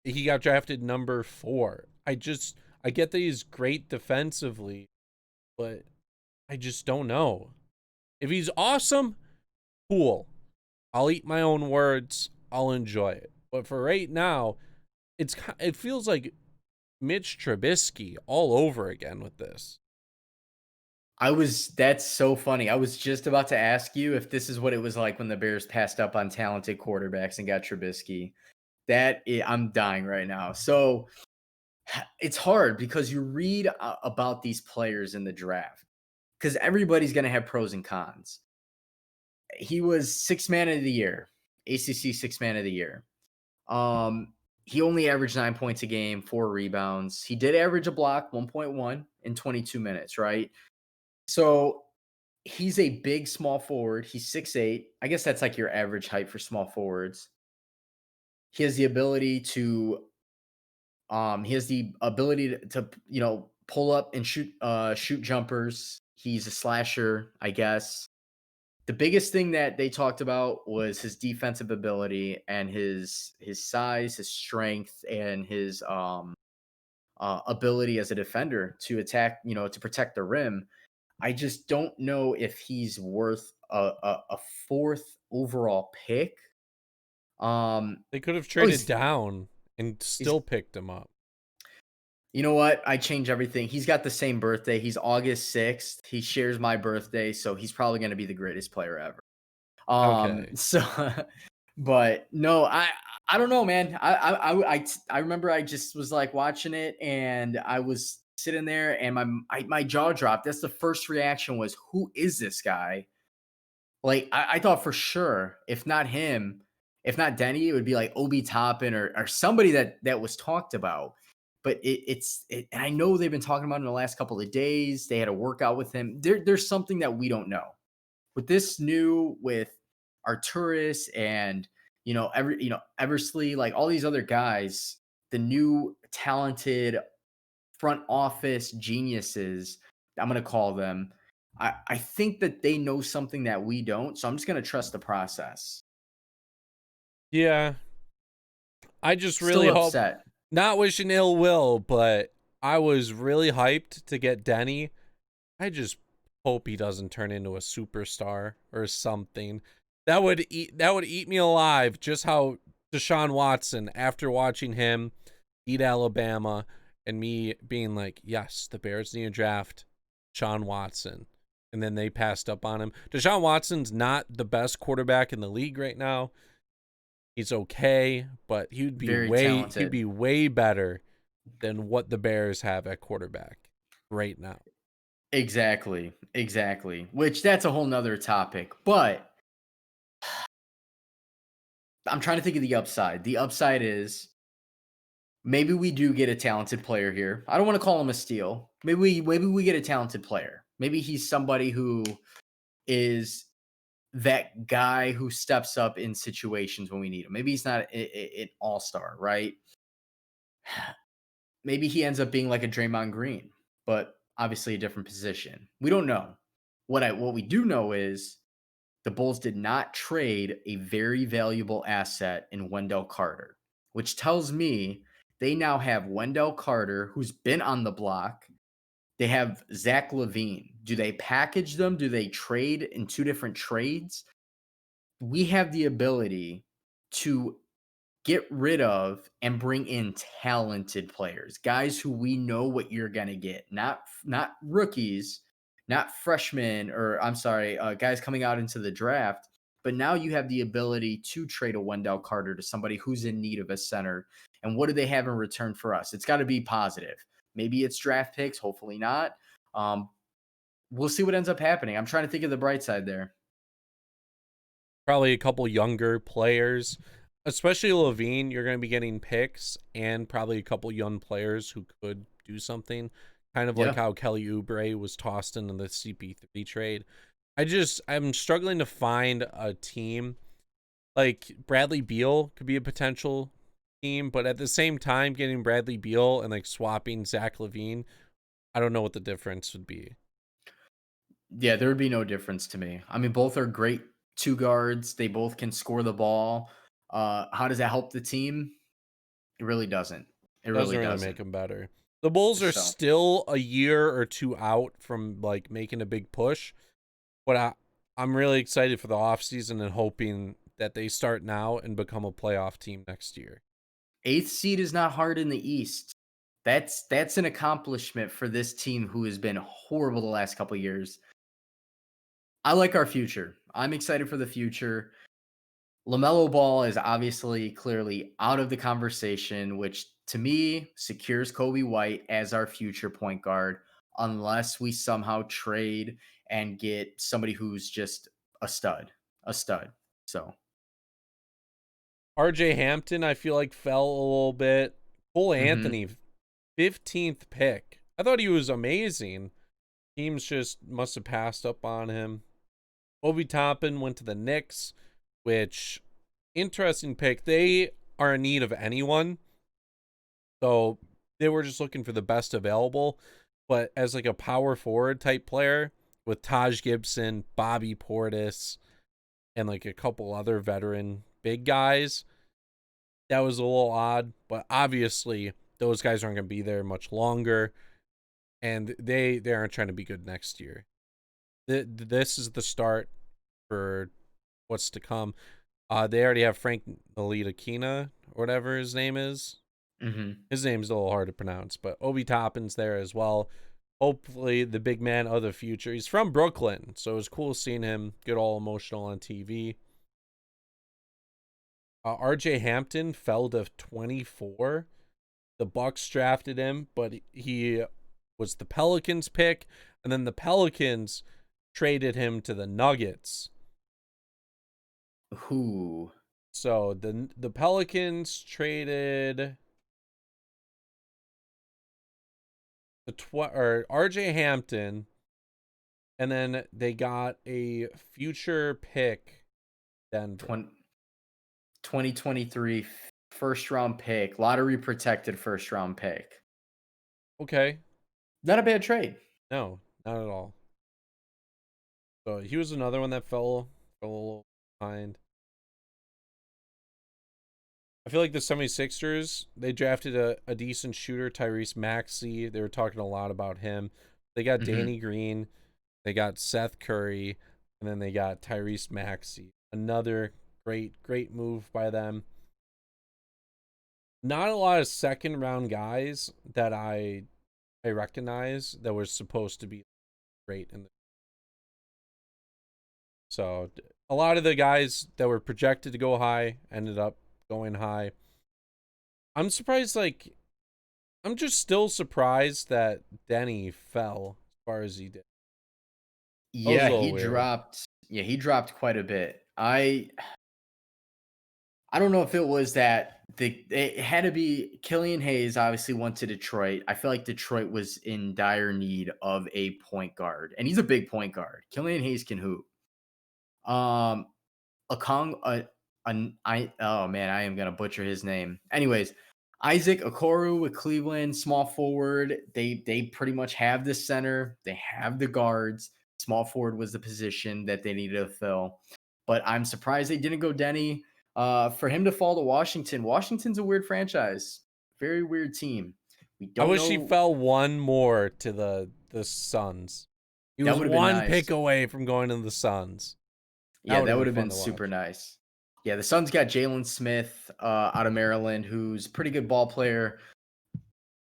he got drafted number 4. I get that he's great defensively, but I just don't know. If he's awesome, cool. I'll eat my own words. I'll enjoy it. But for right now, it feels like Mitch Trubisky all over again with this. That's so funny. I was just about to ask you if this is what it was like when the Bears passed up on talented quarterbacks and got Trubisky. I'm dying right now. So it's hard because you read about these players in the draft because everybody's going to have pros and cons. He was sixth man of the year, ACC sixth man of the year. He only averaged 9 points a game, 4 rebounds. He did average a block, 1.1 in 22 minutes, right? So he's a big small forward. He's 6'8". I guess that's like your average height for small forwards. He has the ability to pull up and shoot jumpers. He's a slasher, I guess. The biggest thing that they talked about was his defensive ability and his size, his strength, and his ability as a defender to attack, to protect the rim. I just don't know if he's worth a fourth overall pick. They could have Oh, traded down and he's still picked him up. You know what? I change everything. He's got the same birthday. He's August 6th. He shares my birthday, so he's probably going to be the greatest player ever. Okay. So but no, I don't know, man. I remember I just was like watching it and I was sitting there and my jaw dropped. That's the first reaction was, who is this guy? Like I thought for sure, if not him, if not Denny, it would be like Obi Toppin or somebody that was talked about. But and I know they've been talking about it in the last couple of days. They had a workout with him. There's something that we don't know. With this new, with Arturis and Eversley, like all these other guys, the new talented front office geniuses, I'm gonna call them. I think that they know something that we don't. So I'm just gonna trust the process. Yeah. I just Still really hope, upset. not wishing ill will, but I was really hyped to get Denny. I just hope he doesn't turn into a superstar or something. That would eat me alive. Just how Deshaun Watson, after watching him beat Alabama, and me being like, yes, the Bears need to draft Deshaun Watson, and then they passed up on him. Deshaun Watson's not the best quarterback in the league right now. He's okay, but he'd Very be talented. way better than what the Bears have at quarterback right now. Exactly. Exactly. Which that's a whole nother topic. But I'm trying to think of the upside. The upside is maybe we do get a talented player here. I don't want to call him a steal. Maybe we get a talented player. Maybe he's somebody who is that guy who steps up in situations when we need him. Maybe he's not an all-star, right? Maybe he ends up being like a Draymond Green, but obviously a different position. We don't know. What we do know is the Bulls did not trade a very valuable asset in Wendell Carter, which tells me they now have Wendell Carter, who's been on the block. They have Zach LaVine. Do they package them? Do they trade in two different trades? We have the ability to get rid of and bring in talented players, guys who we know what you're going to get, not rookies, not freshmen, or I'm sorry, guys coming out into the draft. But now you have the ability to trade a Wendell Carter to somebody who's in need of a center. And what do they have in return for us? It's got to be positive. Maybe it's draft picks, hopefully not. We'll see what ends up happening. I'm trying to think of the bright side there. Probably a couple younger players, especially Levine. You're going to be getting picks and probably a couple young players who could do something, kind of like Yeah. how Kelly Oubre was tossed into the CP3 trade. I'm struggling to find a team. Like Bradley Beal could be a potential team, but at the same time, getting Bradley Beal and like swapping Zach LaVine, I don't know what the difference would be. Yeah, there would be no difference to me. I mean, both are great two guards. They both can score the ball. How does that help the team? It really doesn't. It Doesn't really really make doesn't. them better. The Bulls are So still a year or two out from like making a big push, but I'm really excited for the offseason and hoping that they start now and become a playoff team next year. eighth seed is not hard in the East. That's an accomplishment for this team who has been horrible the last couple of years. I like our future. I'm excited for the future. Lamelo Ball is obviously clearly out of the conversation, which to me secures Kobe White as our future point guard, unless we somehow trade and get somebody who's just a stud, a stud. So, RJ Hampton, I feel like fell a little bit. Cole mhm. Anthony, 15th pick. I thought he was amazing. Teams just must have passed up on him. Obi Toppin went to the Knicks, which interesting pick. They are in need of anyone. So they were just looking for the best available. But as like a power forward type player with Taj Gibson, Bobby Portis, and like a couple other veteran big guys, that was a little odd. But obviously those guys aren't going to be there much longer. And they aren't trying to be good next year. This is the start for what's to come. They already have Frank Ntilikina or whatever his name is. Mhm. His name's a little hard to pronounce, but Obi Toppin's there as well. Hopefully, the big man of the future. He's from Brooklyn, so it was cool seeing him get all emotional on TV. RJ Hampton fell to 24. The Bucks drafted him, but he was the Pelicans pick, and then the Pelicans traded him to the Nuggets. Who? So the Pelicans traded or RJ Hampton, and then they got a future pick, Denver. 2023 first round pick, lottery protected first round pick. Okay, Not a bad trade. no, not at all. So he was another one that fell a little behind. I feel like the 76ers, they drafted a decent shooter, Tyrese Maxey. They were talking a lot about him. They got Mhm. Danny Green, they got Seth Curry, and then they got Tyrese Maxey. Another great move by them. Not a lot of second round guys that I recognize that were supposed to be great in the so a lot of the guys that were projected to go high ended up going high. I'm surprised, like I'm just still surprised that Denny fell as far as he did. That was Yeah, a little weird. he dropped quite a bit. I don't know if it was that it had to be Killian Hayes obviously went to Detroit. I feel like Detroit was in dire need of a point guard, and he's a big point guard. Killian Hayes can hoop. Um, a Kong, an I oh man, I am gonna butcher his name. Anyways, Isaac Okoro with Cleveland, small forward. They pretty much have the center. They have the guards. Small forward was the position that they needed to fill. But I'm surprised they didn't go Denny. For him to fall to Washington. Washington's a weird franchise. Very weird team. We I don't wish he know. fell one more to the Suns. He That was would have been one nice. pick away from going to the Suns. That Yeah, would that have would been have fun been to super watch. nice. Yeah, the Suns got Jalen Smith out of Maryland, who's a pretty good ball player.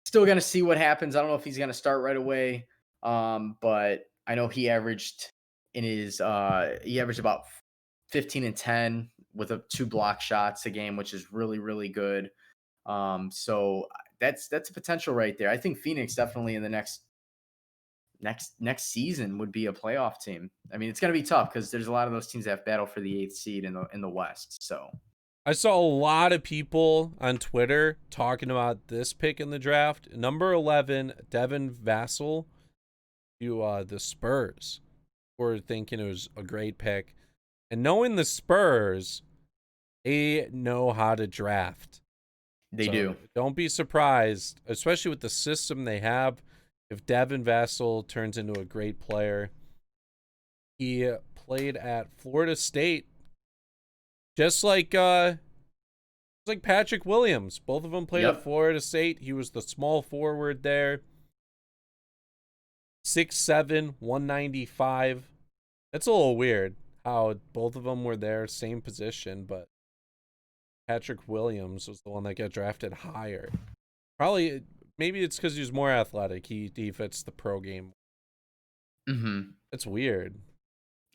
Still gonna see what happens. I don't know if he's gonna start right away. But I know he averaged about 15 and 10 with two block shots a game, which is really, really good. So that's a potential right there. I think Phoenix definitely in the next season would be a playoff team. I mean, it's gonna be tough because there's a lot of those teams that battle for the eighth seed in the West. So I saw a lot of people on Twitter talking about this pick in the draft. Number 11, Devin Vassell to the Spurs. Were thinking it was a great pick. And knowing the Spurs, they know how to draft. they So do. don't be surprised, especially with the system they have, if Devin Vassell turns into a great player. He played at Florida State. Just like Patrick Williams. Both of them played at Yep. Florida State. He was the small forward there. 6'7", 195. That's a little weird how both of them were there, same position, but Patrick Williams was the one that got drafted higher. Probably, maybe it's because he was more athletic. He fits the pro game. Mm-hmm. That's weird.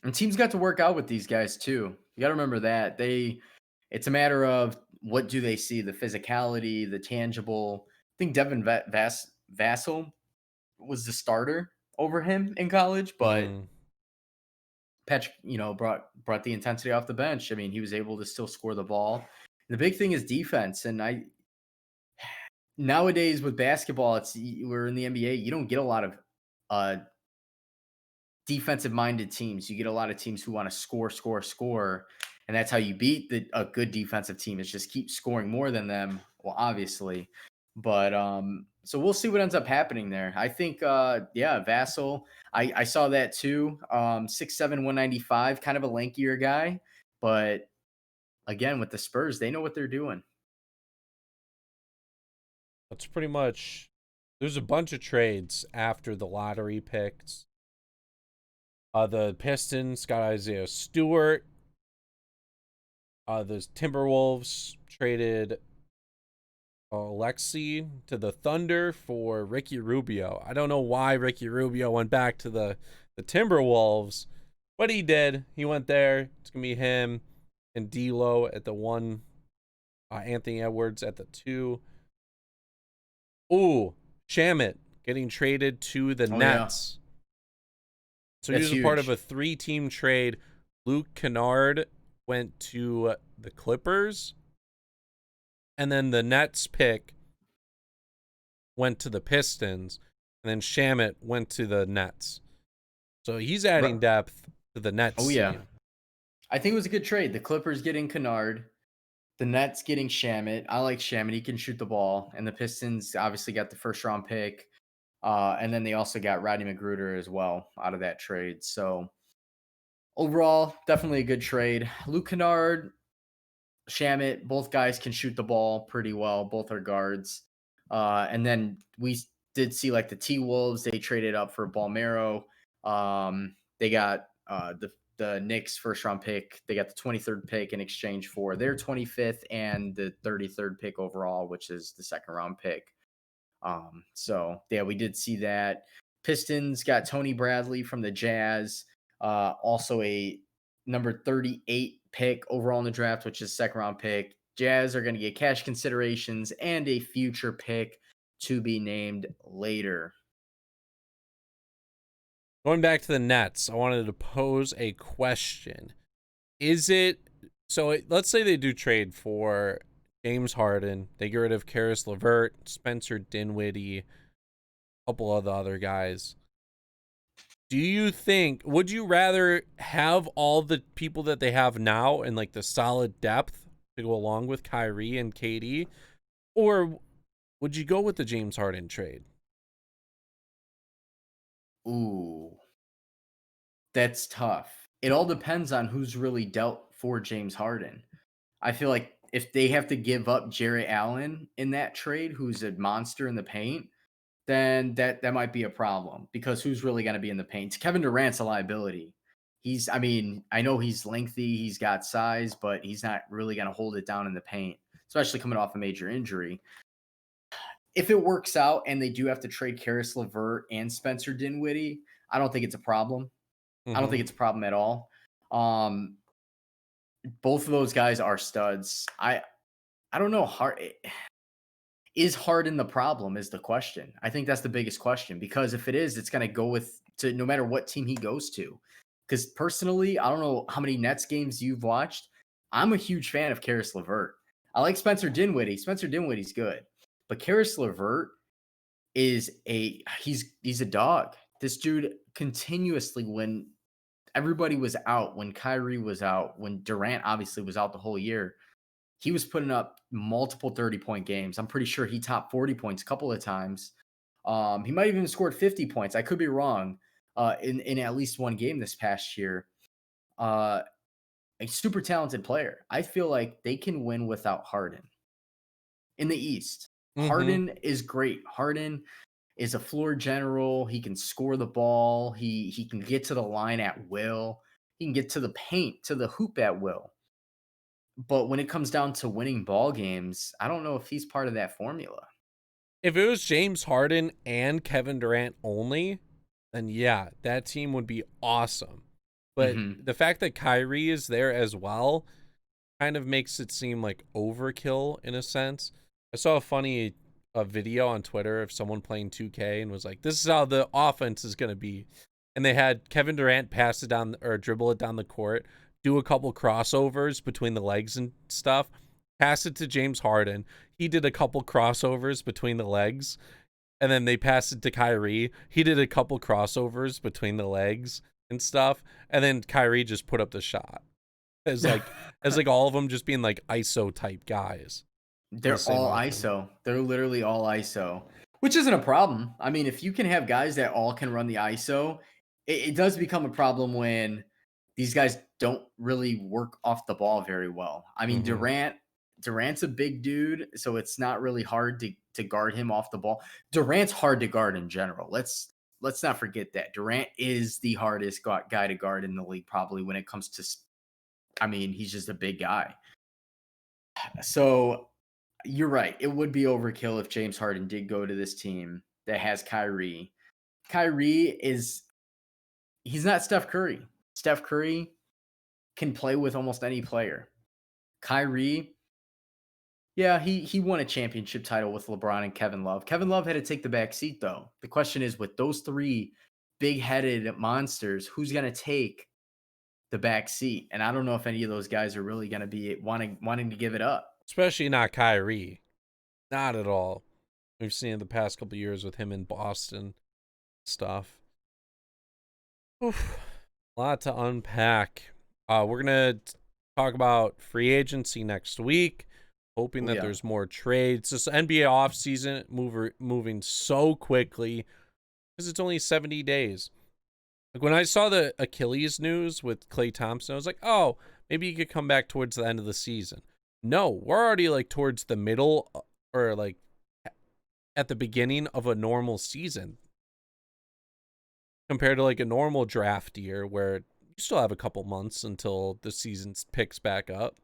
And teams got to work out with these guys too. You got to remember that it's a matter of what do they see, the physicality, the tangible. I think Devin Vassell was the starter over him in college, but Patrick, brought the intensity off the bench. I mean, he was able to still score the ball. The big thing is defense, and nowadays with basketball, we're in the NBA. You don't get a lot of defensive-minded teams. You get a lot of teams who want to score, and that's how you beat a good defensive team. Is just keep scoring more than them. Well, obviously, but so we'll see what ends up happening there. I think, Vassell. I saw that too. 6'7", 195, kind of a lankier guy, but again, with the Spurs, they know what they're doing. That's pretty much. There's a bunch of trades after the lottery picks. The Pistons got Isaiah Stewart. The Timberwolves traded Alexei to the Thunder for Ricky Rubio. I don't know why Ricky Rubio went back to the Timberwolves, but he did. He went there. It's going to be him and D'Lo at the 1, Anthony Edwards at the 2. Ooh, Shamet getting traded to the Nets. Yeah. So he was a part of a 3-team trade. Luke Kennard went to the Clippers. And then the Nets pick went to the Pistons. And then Shamet went to the Nets. So he's adding depth to the Nets. Oh, yeah. Team. I think it was a good trade. The Clippers getting Kennard. The Nets getting Shamet. I like Shamet. He can shoot the ball. And the Pistons obviously got the first-round pick. And then they also got Rodney McGruder as well out of that trade. So overall, definitely a good trade. Luke Kennard, Shamet, both guys can shoot the ball pretty well. Both are guards. And then we did see like the T-Wolves. They traded up for Balmero. They got the Knicks first-round pick. They got the 23rd pick in exchange for their 25th and the 33rd pick overall, which is the second-round pick. So yeah, we did see that. Pistons got Tony Bradley from the Jazz, also a number 38 pick overall in the draft, which is second round pick. Jazz are going to get cash considerations and a future pick to be named later. Going back to the Nets, I wanted to pose a question. Let's say they do trade for James Harden, they get rid of Karis LeVert, Spencer Dinwiddie, a couple of the other guys. Would you rather have all the people that they have now and like the solid depth to go along with Kyrie and KD, or would you go with the James Harden trade? Ooh, that's tough. It all depends on who's really dealt for James Harden. I feel like if they have to give up Jarrett Allen in that trade, who's a monster in the paint, then that might be a problem because who's really going to be in the paint? Kevin Durant's a liability. I know he's lengthy, he's got size, but he's not really going to hold it down in the paint, especially coming off a major injury. If it works out and they do have to trade Karis LeVert and Spencer Dinwiddie, I don't think it's a problem. I don't think it's a problem at all. Both of those guys are studs. I don't know. Is Harden the problem is the question. I think that's the biggest question because if it is, it's going to go to no matter what team he goes to. Because personally, I don't know how many Nets games you've watched. I'm a huge fan of Karis LeVert. I like Spencer Dinwiddie. Spencer Dinwiddie's good. But Karis LeVert he's a dog. This dude continuously, when everybody was out, when Kyrie was out, when Durant obviously was out the whole year, he was putting up multiple 30-point games. I'm pretty sure he topped 40 points a couple of times. He might have even scored 50 points. I could be wrong in at least one game this past year. a super talented player. I feel like they can win without Harden in the East. Mm-hmm. Harden is great. Harden is a floor general. He can score the ball. He can get to the line at will. He can get to the paint, to the hoop at will. But when it comes down to winning ball games, I don't know if he's part of that formula. If it was James Harden and Kevin Durant only, then yeah, that team would be awesome. But Mhm. the fact that Kyrie is there as well kind of makes it seem like overkill in a sense. I saw a video on Twitter of someone playing 2K and was like, "This is how the offense is going to be," and they had Kevin Durant pass it down or dribble it down the court, do a couple crossovers between the legs and stuff, pass it to James Harden. He did a couple crossovers between the legs, and then they passed it to Kyrie. He did a couple crossovers between the legs and stuff, and then Kyrie just put up the shot as like all of them just being like ISO type guys in the They're same all motion. ISO. They're literally all ISO, which isn't a problem. I mean, if you can have guys that all can run the ISO, it does become a problem when these guys don't really work off the ball very well. I mean, Mm-hmm. Durant's a big dude, so it's not really hard to guard him off the ball. Durant's hard to guard in general. Let's not forget that Durant is the hardest guy to guard in the league, probably when it comes to. I mean, he's just a big guy. So you're right. It would be overkill if James Harden did go to this team that has Kyrie. Kyrie is he's not Steph Curry. Steph Curry can play with almost any player. Kyrie, yeah, he won a championship title with LeBron and Kevin Love. Kevin Love had to take the back seat though. The question is with those three big-headed monsters, who's going to take the back seat? And I don't know if any of those guys are really going to be wanting to give it up. Especially not Kyrie. Not at all. We've seen it the past couple years with him in Boston stuff. Oof. A lot to unpack. We're gonna talk about free agency next week. Hoping Oh that yeah. there's more trades. This NBA offseason moving so quickly because it's only 70 days. Like when I saw the Achilles news with Klay Thompson, I was like, oh, maybe he could come back towards the end of the season. No, we're already like towards the middle or like at the beginning of a normal season compared to like a normal draft year where you still have a couple months until the season picks back up.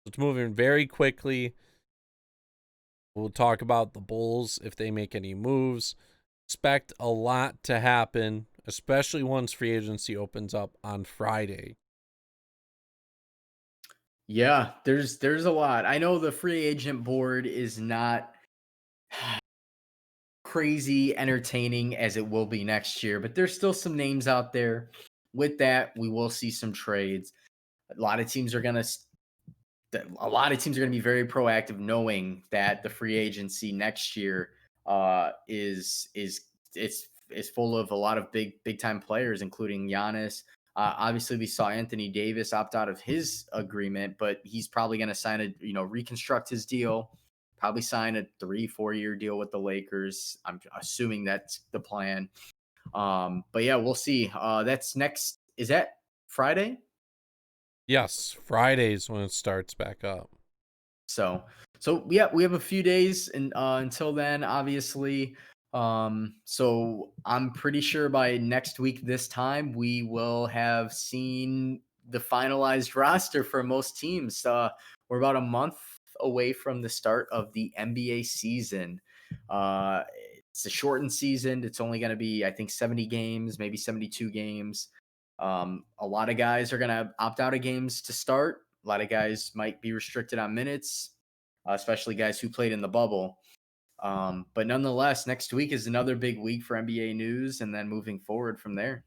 It's moving very quickly. We'll talk about the Bulls if they make any moves. Expect a lot to happen, especially once free agency opens up on Friday. Yeah, there's a lot. I know the free agent board is not crazy entertaining as it will be next year, but there's still some names out there. With that, we will see some trades. A lot of teams are going to a lot of teams are going to be very proactive knowing that the free agency next year is full of a lot of big time players including Giannis. Obviously we saw Anthony Davis opt out of his agreement, but he's probably going to sign reconstruct his deal, probably sign a 3-4 year deal with the Lakers. I'm assuming that's the plan. But yeah, we'll see. That's next. Is that Friday? Yes, Fridays when it starts back up. So yeah, we have a few days and until then, obviously. So I'm pretty sure by next week this time we will have seen the finalized roster for most teams. We're about a month away from the start of the NBA season. Uh, it's a shortened season. It's only going to be, I think, 70 games, maybe 72 games. A lot of guys are going to opt out of games to start. A lot of guys might be restricted on minutes, especially guys who played in the bubble. But nonetheless, next week is another big week for NBA news, and then moving forward from there.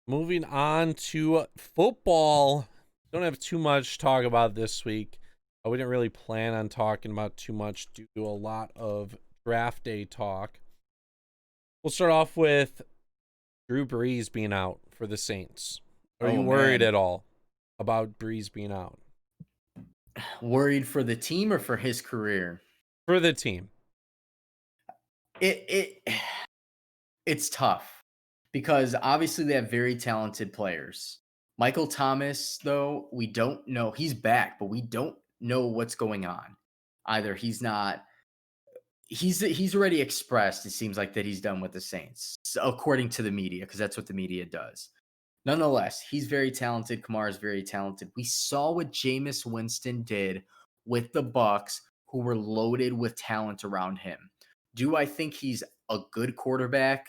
Moving on to football. Don't have too much to talk about this week. We didn't really plan on talking about too much due to a lot of draft day talk. We'll start off with Drew Brees being out for the Saints. Are you Oh worried man, at all about Brees being out worried for the team or for his career? for the team? It it's tough because obviously they have very talented players. Michael Thomas, though, we don't know. He's back, but we don't know what's going on. Either he's already expressed, it seems like, that he's done with the Saints, according to the media, because that's what the media does. Nonetheless, he's very talented. Kamara is very talented. We saw what Jameis Winston did with the Bucks, who were loaded with talent around him. Do I think he's a good quarterback?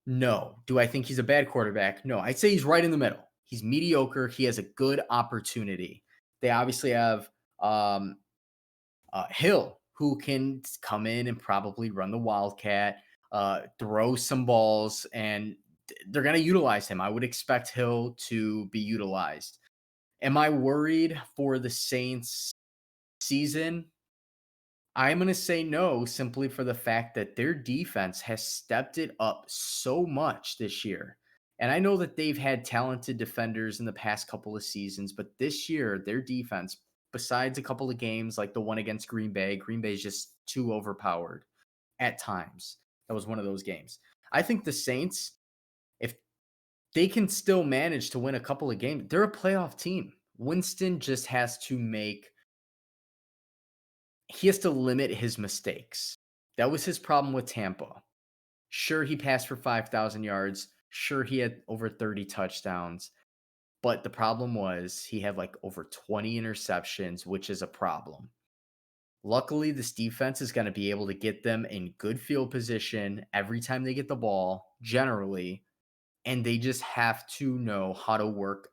No. Do I think he's a bad quarterback? No. I'd say he's right in the middle. He's mediocre. He has a good opportunity. They obviously have Hill, who can come in and probably run the Wildcat, throw some balls, and they're going to utilize him. I would expect Hill to be utilized. Am I worried for the Saints season? I'm going to say no, simply for the fact that their defense has stepped it up so much this year. And I know that they've had talented defenders in the past couple of seasons, but this year, their defense, besides a couple of games like the one against Green Bay is just too overpowered at times. That was one of those games. I think the Saints, if they can still manage to win a couple of games, they're a playoff team. Winston just has to limit his mistakes. That was his problem with Tampa. Sure, he passed for 5,000 yards. Sure, he had over 30 touchdowns. But the problem was he had like over 20 interceptions, which is a problem. Luckily, this defense is going to be able to get them in good field position every time they get the ball, generally. And they just have to know how to work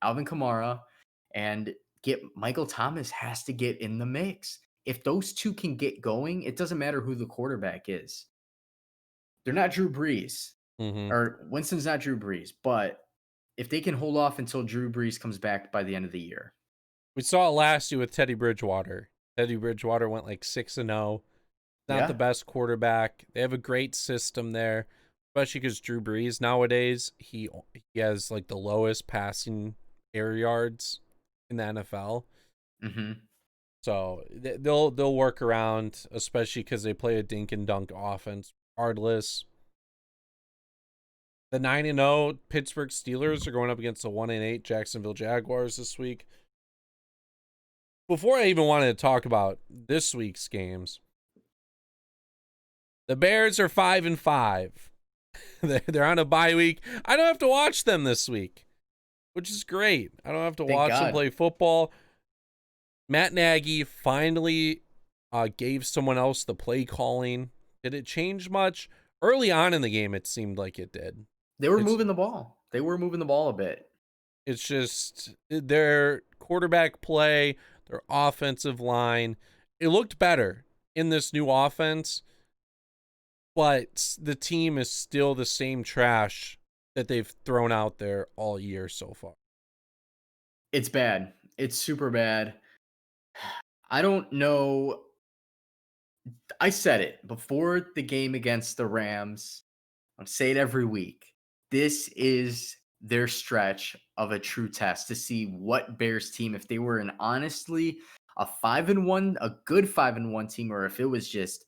Alvin Kamara, and Michael Thomas has to get in the mix. If those two can get going, it doesn't matter who the quarterback is. They're not Drew Brees, or Winston's not Drew Brees, but if they can hold off until Drew Brees comes back by the end of the year. We saw it last year with Teddy Bridgewater. Teddy Bridgewater went like 6-0. Not the best quarterback. They have a great system there, especially because Drew Brees nowadays, he has like the lowest passing air yards in the NFL. Mm-hmm. So they'll work around, especially because they play a dink and dunk offense. Regardless, the 9-0 Pittsburgh Steelers are going up against the 1-8 Jacksonville Jaguars this week. Before I even wanted to talk about this week's games, the Bears are 5-5. They're on a bye week. I don't have to watch them this week, which is great. I don't have to watch them play football. Matt Nagy finally gave someone else the play calling. Did it change much? Early on in the game, it seemed like it did. They were moving the ball. They were moving the ball a bit. It's just their quarterback play, their offensive line. It looked better in this new offense, but the team is still the same trash that they've thrown out there all year so far. It's bad. It's super bad. I don't know. I said it before the game against the Rams. I say it every week. This is their stretch of a true test to see what Bears team, if they were a good 5-1 team, or if it was just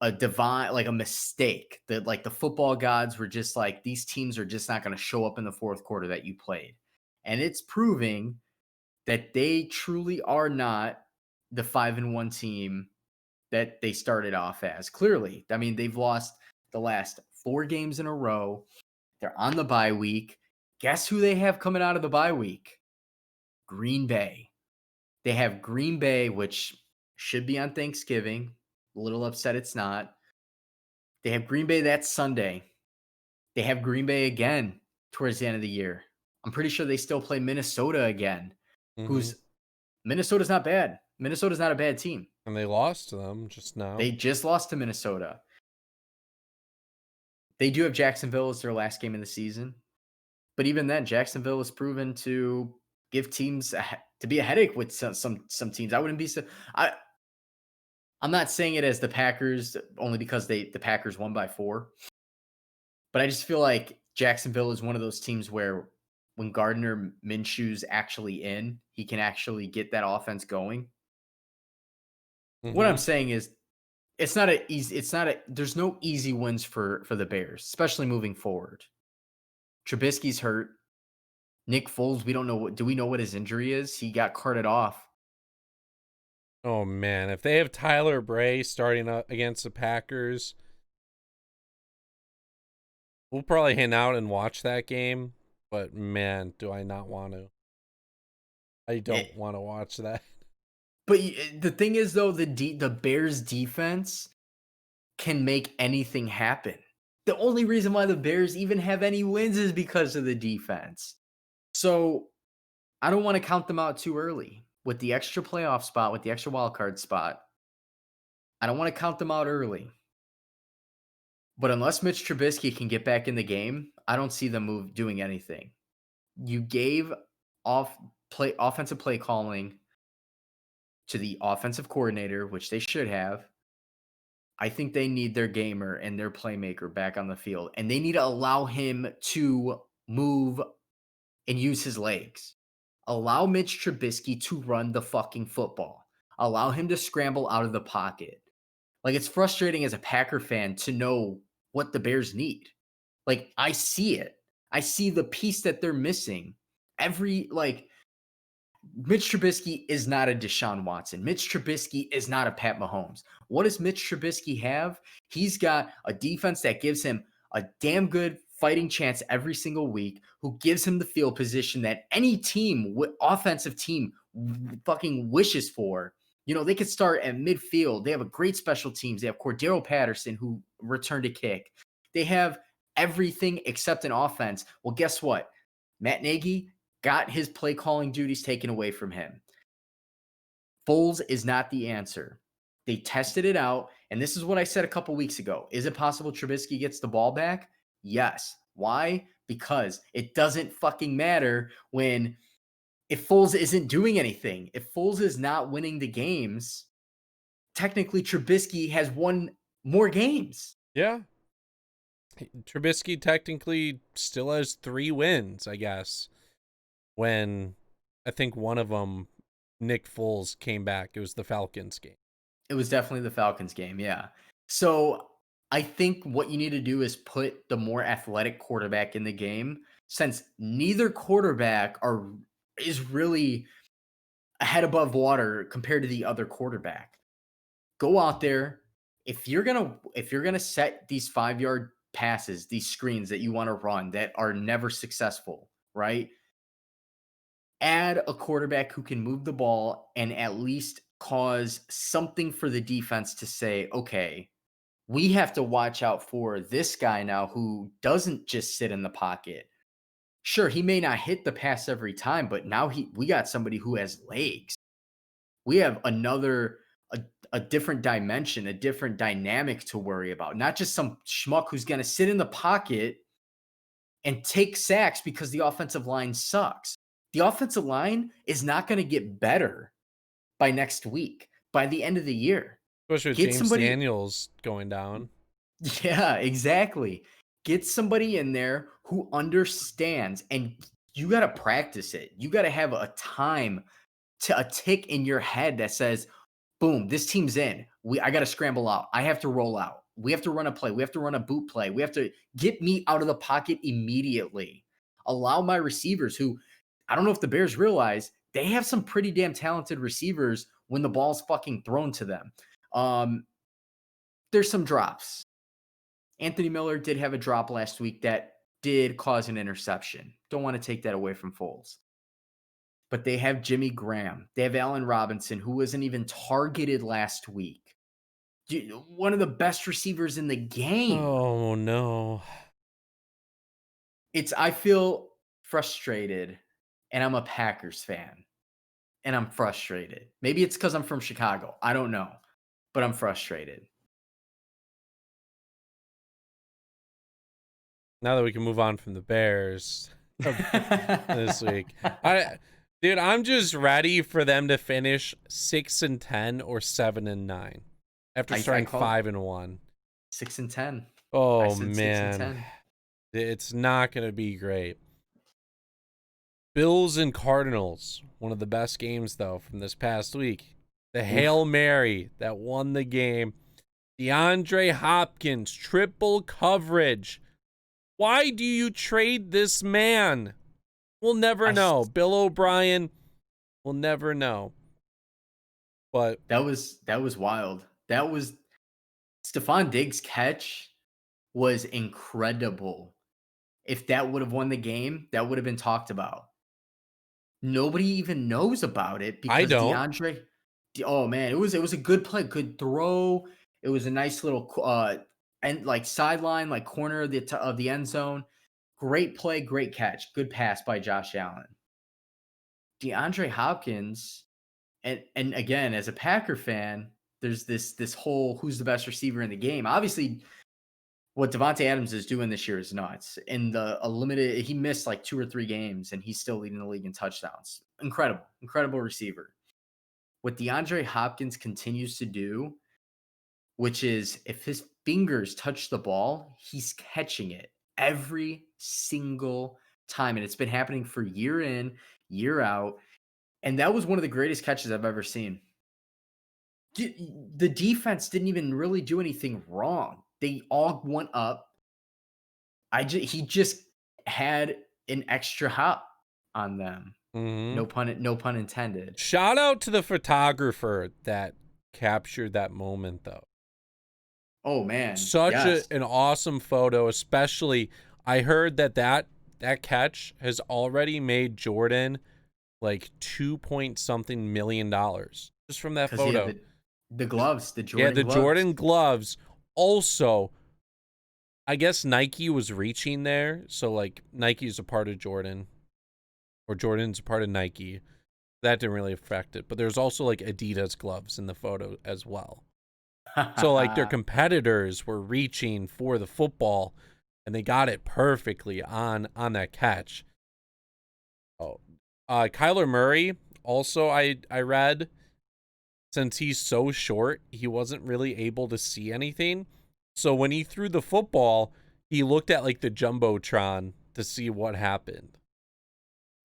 a mistake that like the football gods were just like, these teams are just not going to show up in the fourth quarter that you played. And it's proving that they truly are not the 5-1 team that they started off as. Clearly, I mean, they've lost the last 4 games in a row. They're on the bye week. Guess who they have coming out of the bye week? Green Bay. They have Green Bay, which should be on Thanksgiving. A little upset it's not. They have Green Bay that Sunday. They have Green Bay again towards the end of the year. I'm pretty sure they still play Minnesota again, Minnesota's not bad. Minnesota's not a bad team. And they lost to them just now. They just lost to Minnesota. They do have Jacksonville as their last game of the season. But even then, Jacksonville has proven to give teams to be a headache with some teams. I wouldn't be I'm not saying it as the Packers only because the Packers won by 4. But I just feel like Jacksonville is one of those teams where when Gardner Minshew's actually in, he can actually get that offense going. What I'm saying is there's no easy wins for the Bears, especially moving forward. Trubisky's hurt. Nick Foles, do we know what his injury is? He got carted off. Oh man, if they have Tyler Bray starting up against the Packers, we'll probably hang out and watch that game, but man, do I not want to. I don't want to watch that. But the thing is, though, the Bears defense can make anything happen. The only reason why the Bears even have any wins is because of the defense. So I don't want to count them out too early with the extra playoff spot, with the extra wild card spot. I don't want to count them out early. But unless Mitch Trubisky can get back in the game, I don't see them doing anything. You gave offensive play calling to the offensive coordinator, which they should have. I think they need their gamer and their playmaker back on the field, and they need to allow him to move and use his legs. Allow Mitch Trubisky to run the fucking football. Allow him to scramble out of the pocket. Like, it's frustrating as a Packer fan to know what the Bears need. Like, I see it. I see the piece that they're missing. Mitch Trubisky is not a Deshaun Watson. Mitch Trubisky is not a Pat Mahomes. What does Mitch Trubisky have? He's got a defense that gives him a damn good fighting chance every single week, who gives him the field position that any team, offensive team, fucking wishes for. You know, they could start at midfield. They have a great special teams. They have Cordero Patterson, who returned a kick. They have everything except an offense. Well, guess what? Matt Nagy got his play calling duties taken away from him. Foles is not the answer. They tested it out, and this is what I said a couple weeks ago. Is it possible Trubisky gets the ball back? Yes. Why? Because it doesn't fucking matter if Foles isn't doing anything. If Foles is not winning the games, technically Trubisky has won more games. Yeah. Trubisky technically still has 3 wins, I guess. When I think one of them, Nick Foles, came back. It was the Falcons game. It was definitely the Falcons game, yeah. So I think what you need to do is put the more athletic quarterback in the game, since neither quarterback is really a head above water compared to the other quarterback. Go out there. If you're gonna set these 5-yard passes, these screens that you want to run that are never successful, right? Add a quarterback who can move the ball and at least cause something for the defense to say, okay, we have to watch out for this guy now who doesn't just sit in the pocket. Sure, he may not hit the pass every time, but now we got somebody who has legs. We have a different dimension, a different dynamic to worry about. Not just some schmuck who's going to sit in the pocket and take sacks because the offensive line sucks. The offensive line is not going to get better by next week, by the end of the year. Especially with James Daniels going down. Yeah, exactly. Get somebody in there who understands, and you got to practice it. You got to have a tick in your head that says, boom, this team's in. I got to scramble out. I have to roll out. We have to run a play. We have to run a boot play. We have to get me out of the pocket immediately. Allow my receivers, who I don't know if the Bears realize, they have some pretty damn talented receivers when the ball's fucking thrown to them. There's some drops. Anthony Miller did have a drop last week that did cause an interception. Don't want to take that away from Foles. But they have Jimmy Graham. They have Allen Robinson, who wasn't even targeted last week. One of the best receivers in the game. Oh, no. I feel frustrated, and I'm a Packers fan, and I'm frustrated. Maybe it's because I'm from Chicago. I don't know, but I'm frustrated. Now that we can move on from the Bears this week. I'm just ready for them to finish 6-10 or 7-9 after starting 5-1. 6-10. Oh man, it's not going to be great. Bills and Cardinals, one of the best games though from this past week. The Hail Mary that won the game. DeAndre Hopkins, triple coverage. Why do you trade this man? We'll never know. Bill O'Brien, we'll never know. But that was wild. That was Stephon Diggs' catch was incredible. If that would have won the game, that would have been talked about. Nobody even knows about it I because don't. Oh man, it was a good play, good throw. It was a nice little and like sideline, like corner of the end zone. Great play, great catch, good pass by Josh Allen. DeAndre Hopkins, and again, as a Packer fan, there's this whole who's the best receiver in the game. Obviously, what Devontae Adams is doing this year is nuts. In he missed like 2 or 3 games, and he's still leading the league in touchdowns. Incredible receiver. What DeAndre Hopkins continues to do, which is if his fingers touch the ball, he's catching it every single time. And it's been happening for year in, year out. And that was one of the greatest catches I've ever seen. The defense didn't even really do anything wrong. They all went up. He just had an extra hop on them. No pun intended. Shout out to the photographer that captured that moment, though. Oh man, Such yes. an awesome photo. Especially, I heard that catch has already made Jordan like $2 million just from that photo. The gloves, the Jordan the gloves. Jordan gloves. Also, I guess Nike was reaching there, so like Nike's a part of Jordan, or Jordan's a part of Nike. That didn't really affect it, but there's also like Adidas gloves in the photo as well. So like their competitors were reaching for the football, and they got it perfectly on that catch. Oh, Kyler Murray also, I read, since he's so short, he wasn't really able to see anything. So when he threw the football, he looked at like the Jumbotron to see what happened.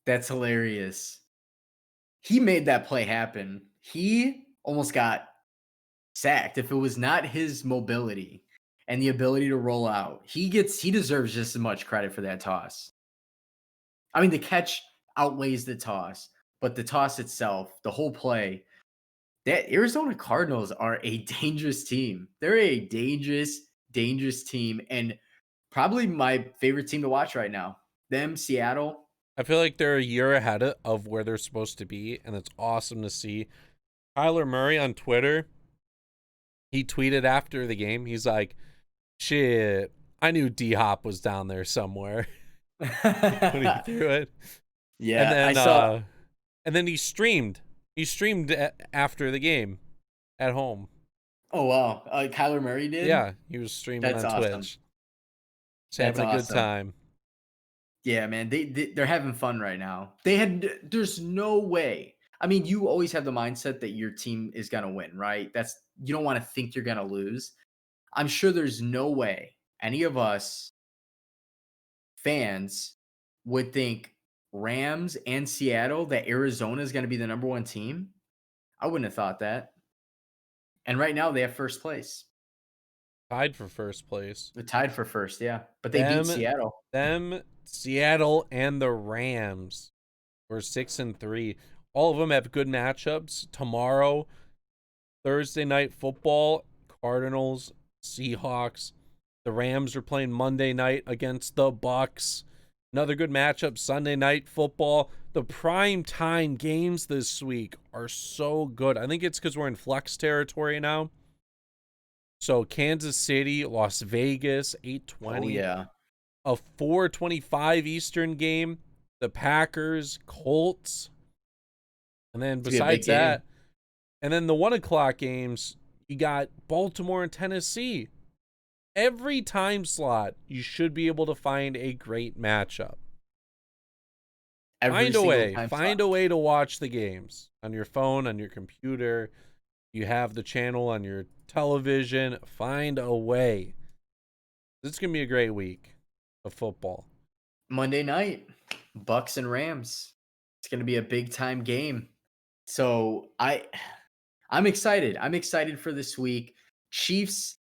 That's hilarious. He made that play happen. He almost got sacked. If it was not his mobility and the ability to roll out, he deserves just as much credit for that toss. I mean, the catch outweighs the toss, but the toss itself, the whole play, that Arizona Cardinals are a dangerous team. They're a dangerous team, and probably my favorite team to watch right now. Them, Seattle. I feel like they're a year ahead of where they're supposed to be, and it's awesome to see. Kyler Murray on Twitter, he tweeted after the game, he's like, shit, I knew D-Hop was down there somewhere when he threw it. Yeah, and then, I saw. And then he streamed. He streamed after the game at home. Oh wow, Kyler Murray did. Yeah, he was streaming That's on awesome. Twitch. He's having a good time. Yeah, man, they're having fun right now. There's no way. I mean, you always have the mindset that your team is gonna win, right? You don't want to think you're gonna lose. I'm sure there's no way any of us fans would think Rams and Seattle that Arizona is going to be the number 1 team. I wouldn't have thought that. And right now they have first place. Tied for first place. They're tied for first, yeah. But they beat Seattle. Seattle and the Rams were 6-3. All of them have good matchups. Tomorrow, Thursday night football, Cardinals, Seahawks. The Rams are playing Monday night against the Bucks. Another good matchup, Sunday night football. The prime time games this week are so good. I think it's because we're in flex territory now. So Kansas City, Las Vegas, 8:20. Oh, yeah. A 4:25 Eastern game. The Packers, Colts. And then besides that, and then the 1:00 games, you got Baltimore and Tennessee. Every time slot, you should be able to find a great matchup. Find a way to watch the games on your phone, on your computer. You have the channel on your television. Find a way. This is going to be a great week of football. Monday night, Bucks and Rams. It's going to be a big time game. So I'm excited. I'm excited for this week. Chiefs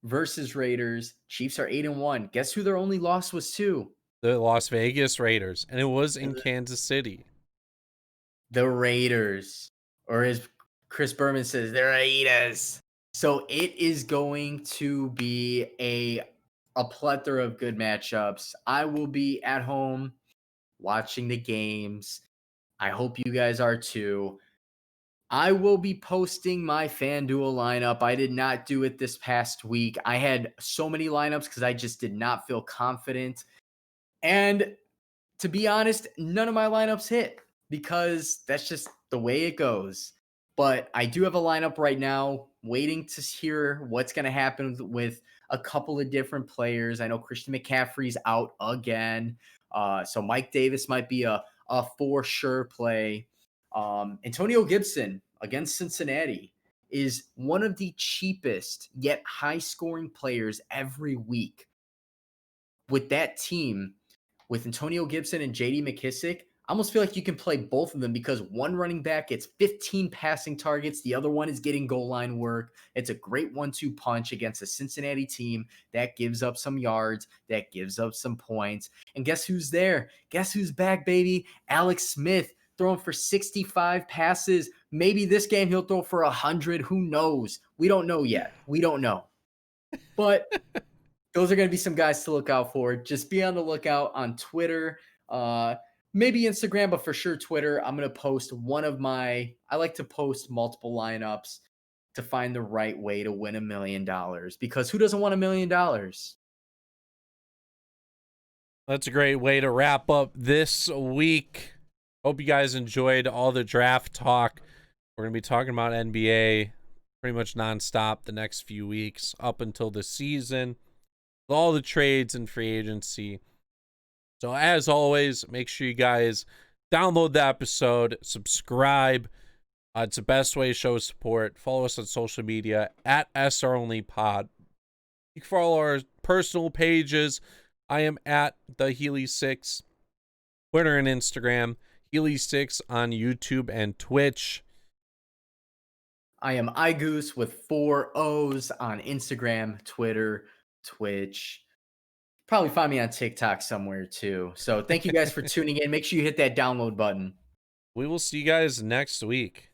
versus Raiders. Chiefs are 8-1. Guess who their only loss was to? The Las Vegas Raiders, and it was in The Kansas City. Raiders, or as Chris Berman says, the Raiders. So it is going to be a plethora of good matchups. I will be at home watching the games. I hope you guys are too. I will be posting my FanDuel lineup. I did not do it this past week. I had so many lineups because I just did not feel confident. And to be honest, none of my lineups hit because that's just the way it goes. But I do have a lineup right now, waiting to hear what's going to happen with a couple of different players. I know Christian McCaffrey's out again. So Mike Davis might be a for sure play. Antonio Gibson against Cincinnati is one of the cheapest yet high scoring players every week. With that team, with Antonio Gibson and JD McKissick, I almost feel like you can play both of them because one running back gets 15 passing targets. The other one is getting goal line work. It's a great 1-2 punch against a Cincinnati team that gives up some yards, that gives up some points. And guess who's there? Guess who's back, baby? Alex Smith throwing for 65 passes. Maybe this game he'll throw for 100. Who knows? We don't know yet. We don't know. But those are going to be some guys to look out for. Just be on the lookout on Twitter, maybe Instagram, but for sure Twitter. I'm going to post I like to post multiple lineups to find the right way to win $1 million, because who doesn't want $1 million? That's a great way to wrap up this week. Hope you guys enjoyed all the draft talk. We're going to be talking about NBA pretty much nonstop the next few weeks up until the season, with all the trades and free agency. So as always, make sure you guys download the episode, subscribe. It's the best way to show support. Follow us on social media at SROnlyPod. You can follow our personal pages. I am at the Healy6, Twitter and Instagram, Healy6 on YouTube and Twitch. I am iGoose with 4 O's on Instagram, Twitter, Twitch. Probably find me on TikTok somewhere too. So thank you guys for tuning in. Make sure you hit that download button. We will see you guys next week.